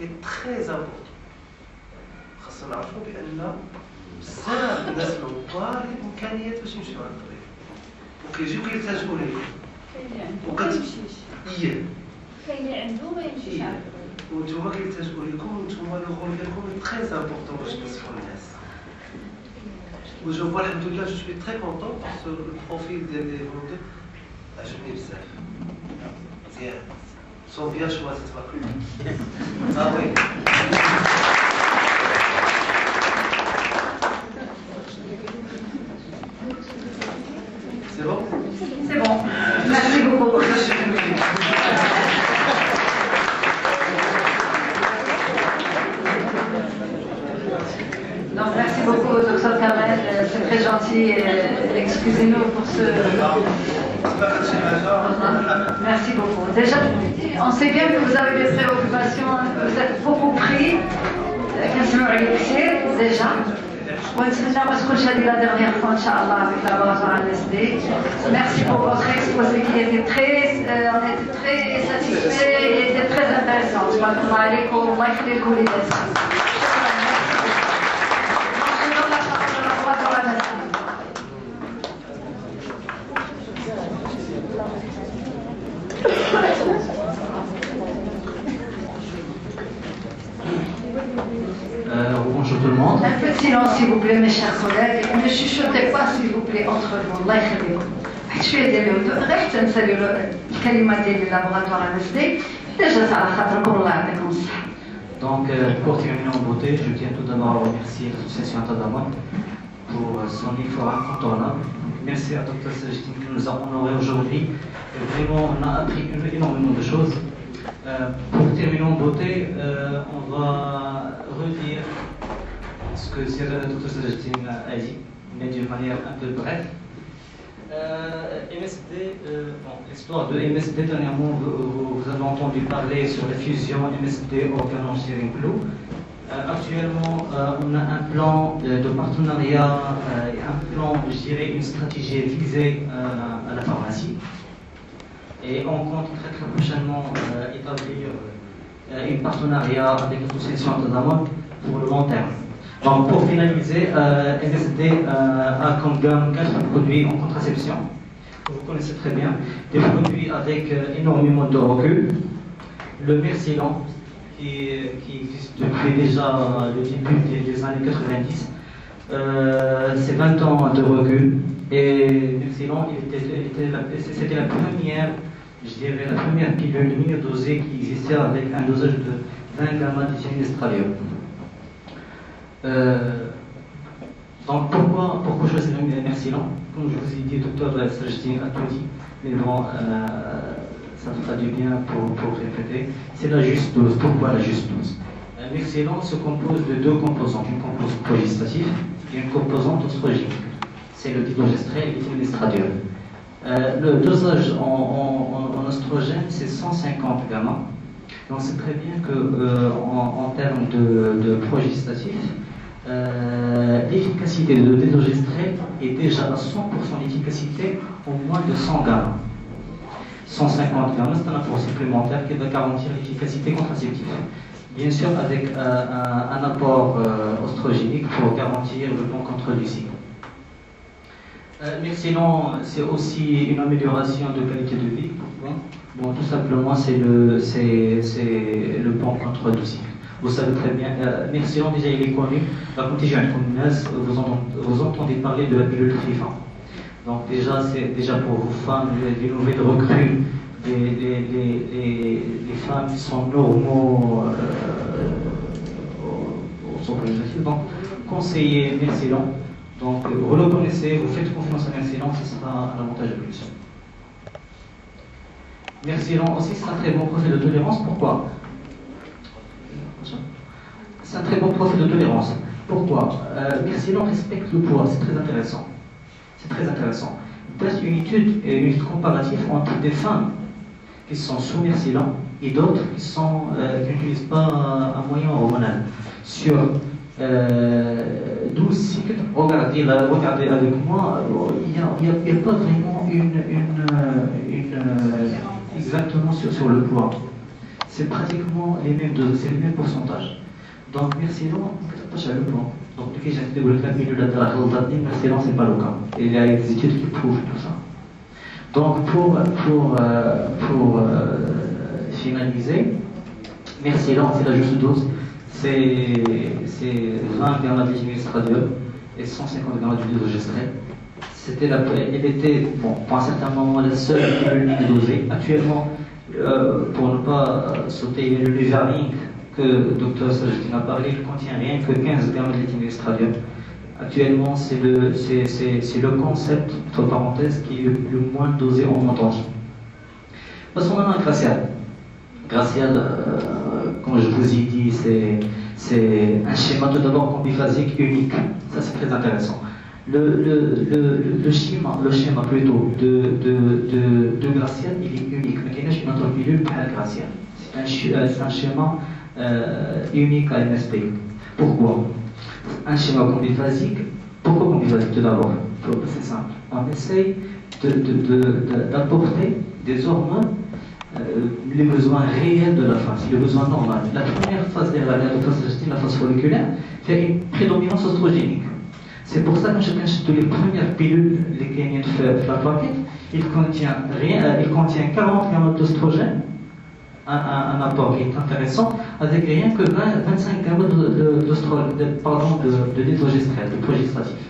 est très important. خاصنا نعرفوا بأن بزاف الناس الكبار الإمكانيات باش يمشيو على الطبيب وكيجيو كيلتجئوا ليكم كاين اللي عنده ما يمشيش على الطبيب وانتوما كيلتجئوا ليكم وانتوما لو رول ديالكم très important باش تنصحوا الناس. وجو الحمد لله جو سوي très content parce que le profil ديال لي فولونتير عجبني بزاف مزيان sont bien choisis. Ah oui. C'est bon? C'est bon. Merci beaucoup. Donc, merci beaucoup, Dr Kamel. C'est très gentil. Excusez-nous pour ce... Merci beaucoup. Déjà, on sait bien que vous avez des préoccupations. Vous êtes beaucoup pris. Déjà. ونتمنى ما تكونش هذه لا dernière fois ان شاء الله avec la laboratoire MSD. Merci pour votre exposé qui était on était très satisfaits et était très intéressant. تبارك الله عليكم والله يخليكم للناس. Bonjour tout le monde. Un peu de silence s'il vous plaît mes chers collègues et ne chuchotez pas s'il vous plaît entre vous. الله يخليكم. واحد شويه ديال الهدوء غير حتى نساليو الكلمات ديال اللابوراتوار MSD. Déjà على خاطركم الله يعطيكم الصحة. Donc, pour terminer en beauté, je tiens tout d'abord à remercier l'association Atadamon pour son effort incontournable. Merci à Dr Sajidine qui nous a honorés aujourd'hui. Vraiment, on a appris énormément de choses. Pour terminer en beauté, on va redire ce que Dr Sajidine a dit, mais d'une manière un peu brève. MSD, l'histoire de MSD, dernièrement, vous avez entendu parler sur la fusion MSD Organon Sharing Blue. Actuellement, on a un plan de partenariat, un plan, je dirais, une stratégie visée à la pharmacie. Et on compte très prochainement établir un partenariat avec l'association Atadamon pour le long terme. Donc pour finaliser, MSD a comme gamme 4 produits en contraception. Vous connaissez très bien. Des produits avec énormément de recul. Le Mercilon, qui existe depuis déjà le début des années 90. C'est 20 ans de recul. Et Mercilon, c'était la première, je dirais, la première pilule mini-dosée qui existait avec un dosage de 20 gamma d'estradiol. Donc pourquoi choisir le Mercilon? Comme je vous ai dit, docteur Sajidine a tout dit, mais bon, ça fera du bien pour répéter. C'est la juste dose. Pourquoi la juste dose? Mercilon se compose de deux composantes, une composante progestative et une composante oestrogénique. C'est le dydrogestrel et l'estradiol. Le dosage en oestrogène, c'est 150 gamma. Donc c'est très bien qu'en termes de progestatif, l'efficacité de dydrogestrel est déjà à 100% d'efficacité au moins de 100 gamma. 150 gamma, c'est un apport supplémentaire qui va garantir l'efficacité contraceptive. Bien sûr, avec un apport oestrogénique pour garantir le bon contrôle du cycle. Mais sinon, c'est aussi une amélioration de qualité de vie. Pourquoi? Bon, tout simplement, c'est le bon contrôle du cycle. Vous savez très bien, Mercilon, déjà il est connu, la contagion vous entendez parler de la pilule Trifan. Donc déjà pour vos femmes, les nouvelles recrues, les femmes qui sont normaux donc conseillez Mercilon. Donc vous le connaissez, vous faites confiance à Mercilon, ce sera un avantage de plus. Mercilon aussi, c'est un très bon profil de tolérance. Pourquoi? C'est un très bon profil de tolérance. Pourquoi? Mercilon respecte le poids, c'est très intéressant. C'est très intéressant. Peut-être une étude comparative entre des femmes qui sont sous Mercilon et d'autres qui n'utilisent pas un moyen hormonal. Sur 12 cycles, regardez avec moi, il n'y a pas vraiment exactement sur le poids. C'est pratiquement les mêmes doses, c'est les mêmes pourcentages. Donc Mercilon, pas le poids. Donc dès que j'ai dit que la pilule de Mercilon, c'est pas le cas. Et il y a des études qui prouvent tout ça. Donc pour finaliser, Mercilon, c'est la juste dose. C'est 20 gamma d'estradiol et 150 gamma d'hydrogestrel. Elle était, bon, pour un certain moment, la seule pilule mini-dosée. Actuellement, pour ne pas sauter le leveling que le docteur Sajidine a parlé, il ne contient rien que 15 grammes de lithium extradium. Actuellement, c'est le concept, entre parenthèses, qui est le moins dosé au monde entier. Passons maintenant à Gracial. Gracial, comme je vous ai dit, c'est un schéma tout d'abord combiphasique unique. Ça, c'est très intéressant. Le schéma plutôt de Gracial, il est unique. Mais il y a une autre pilule à Gracial. C'est un schéma unique à MSP. Pourquoi? Un schéma combiphasique. Pourquoi combiphasique tout d'abord? C'est simple. On essaye d'apporter des hormones, les besoins réels de la phase, les besoins normaux. La première phase de la phase folliculaire, fait une prédominance oestrogénique. C'est pour ça que chacun de les premières pilules, les gagnants de la plaquette, il contient 40 grammes d'oestrogène, un apport qui est intéressant, avec rien que 25 grammes de désogestrel, de progestatif.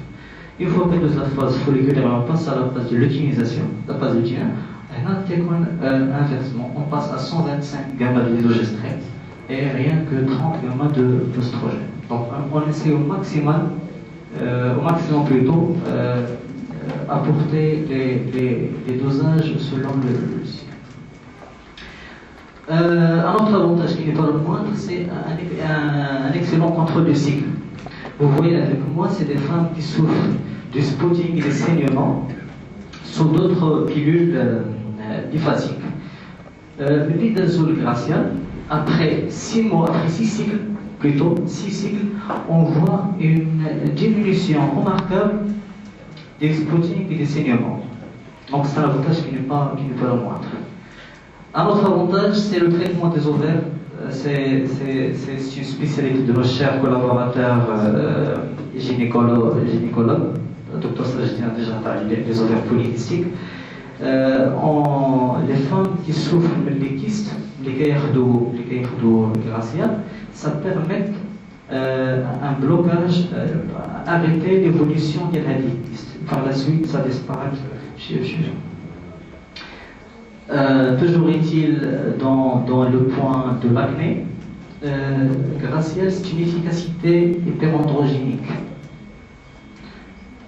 Une fois que la phase folliculaire, on passe à la phase de luteinisation, la phase lutéine, inversement, on passe à 125 gamma de désogestrel et rien que 30 gamma d'oestrogène. Donc on essaie au maximum plutôt, apporter les dosages selon le cycle. Un autre avantage qui n'est pas le moindre, c'est un excellent contrôle du cycle. Vous voyez avec moi, c'est des femmes qui souffrent du spotting et des saignements sous d'autres pilules biphasiques. Le Bidazole Gracial, après 6 cycles, on voit une diminution remarquable des spottings et des saignements. Donc c'est un avantage qui n'est pas le moindre. Un autre avantage, c'est le traitement des ovaires. C'est une spécialité de nos chers collaborateurs gynécologues. Le docteur Sajidine a déjà parlé des ovaires polykystiques. Les femmes qui souffrent des kystes, les caillards graciales, ça permet un blocage, arrêter l'évolution des kystes. Par la suite, ça disparaît chez eux. Toujours est-il dans le point de l'acné, Gracial, c'est une efficacité hyperandrogénique.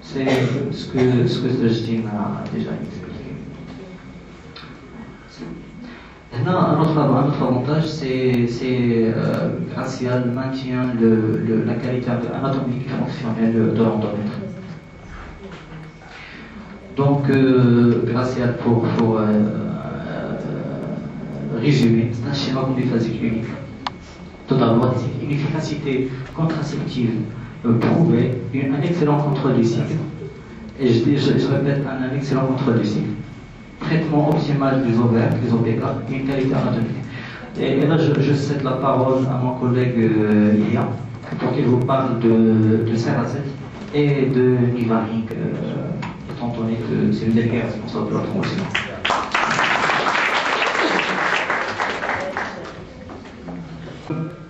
C'est ce que Sajidine a déjà expliqué. Maintenant, un autre avantage, c'est Gracial maintient la qualité anatomique et fonctionnelle de l'endomètre. Donc, Gracial, pour résumer, c'est un schéma combiphasique unique. Tout d'abord, une efficacité contraceptive prouvée, un excellent contrôle du cycle, et je répète, un excellent contrôle du cycle. Traitement optimal des ovaires, des OPK, et une qualité anatomique. Et là, je cède la parole à mon collègue Lia, pour qu'il vous parle de Serrazet et de Nivaring, étant donné que c'est une déléguée responsable de la promotion.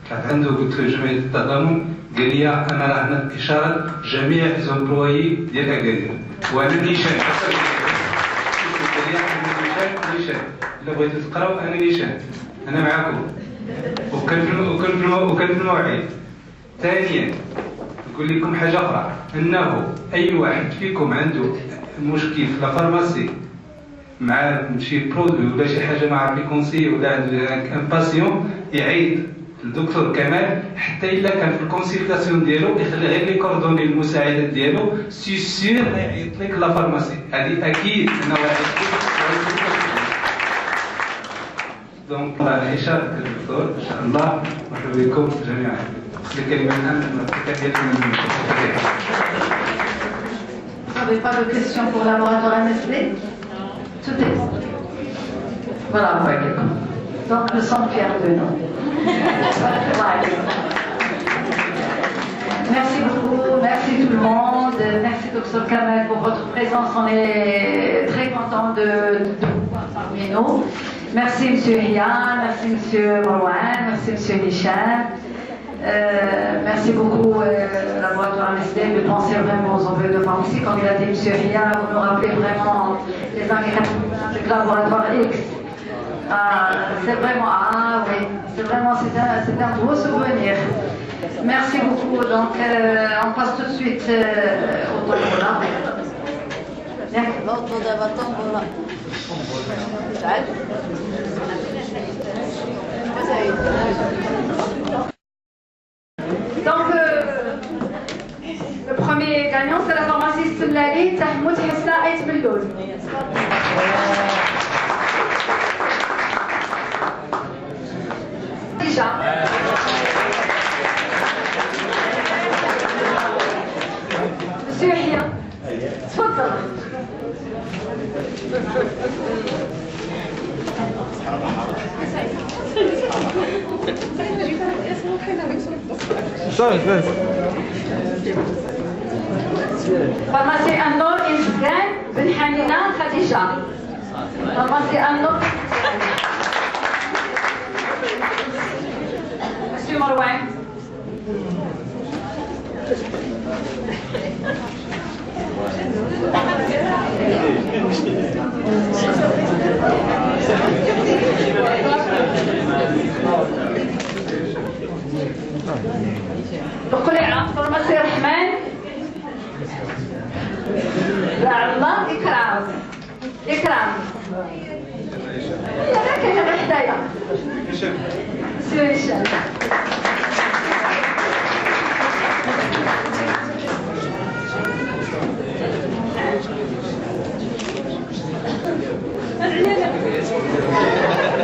كانت عنده جمعية التضامن قال لي انا راه عندنا اشاره جميع الزومبلويي ديال اكادير وانا نيشان قال لي انا نيشان الا بغيتوا تقراو انا نيشان انا معاكم وكان في الموعد. ثانيا نقول لكم حاجه اخرى، انه اي واحد فيكم عنده مشكل في لا فارماسي مع شي برودوي ولا شي حاجه ما عارف يكونسي ولا عنده ان باسيون يعيط الدكتور كمال حتى الا كان في الكونسلطاسيون ديالو يخلي غير لي كوردوني المساعدات ديالو سي سير يعيط لك لا فارماسي. هذه اكيد انا دونك اشاره الدكتور ان شاء الله. مرحبا بكم جميعا. الكلمه الان Vous n'avez pas de questions pour le laboratoire MSD? Tout est bon. Voilà, donc nous sommes fiers de nous. Merci beaucoup, merci tout le monde, merci Dr Kamel pour votre présence, on est très contents de vous voir parmi nous. Merci M. Yann, merci M. Marwan, merci M. Michel. Merci beaucoup laboratoire MSD de penser vraiment aux enjeux de pharmacie. Comme il a dit M. Ria, vous nous rappelez vraiment les ingrédients du laboratoire X. C'est vraiment, oui, c'est un beau souvenir. Merci beaucoup. Donc, on passe tout de suite au tombola. Donc, le premier gagnant, c'est la pharmacie Stemlali, Tahmoud Hissa Ait Belloul. Déjà. Monsieur Yahya, تفضل. Pharmacie An-Nour Isgan bin Hamina Khadija. Pharmacie An-Nour. Monsieur Marwan. بقليعة فرماسي رحمن لا الله إكرام لا كاين غير حدايا سي هشام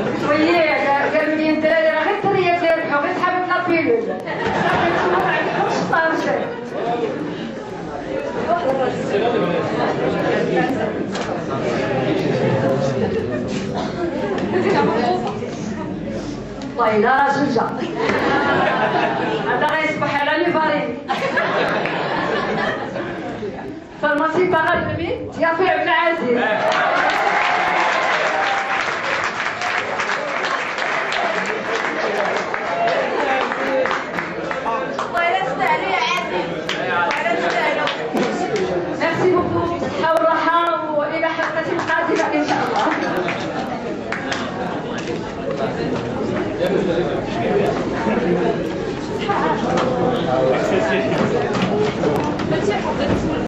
قالوا لي الدراري راه غير الطريه تيربحوا غير سحبت لا بيلول ما عندكمش طارشي والله لا راجل جا هذا غيصبح على ليفارين فارماسي باغا يا في عبد العزيز Merci beaucoup. حاول وإلى حلقة قادمة إن شاء الله.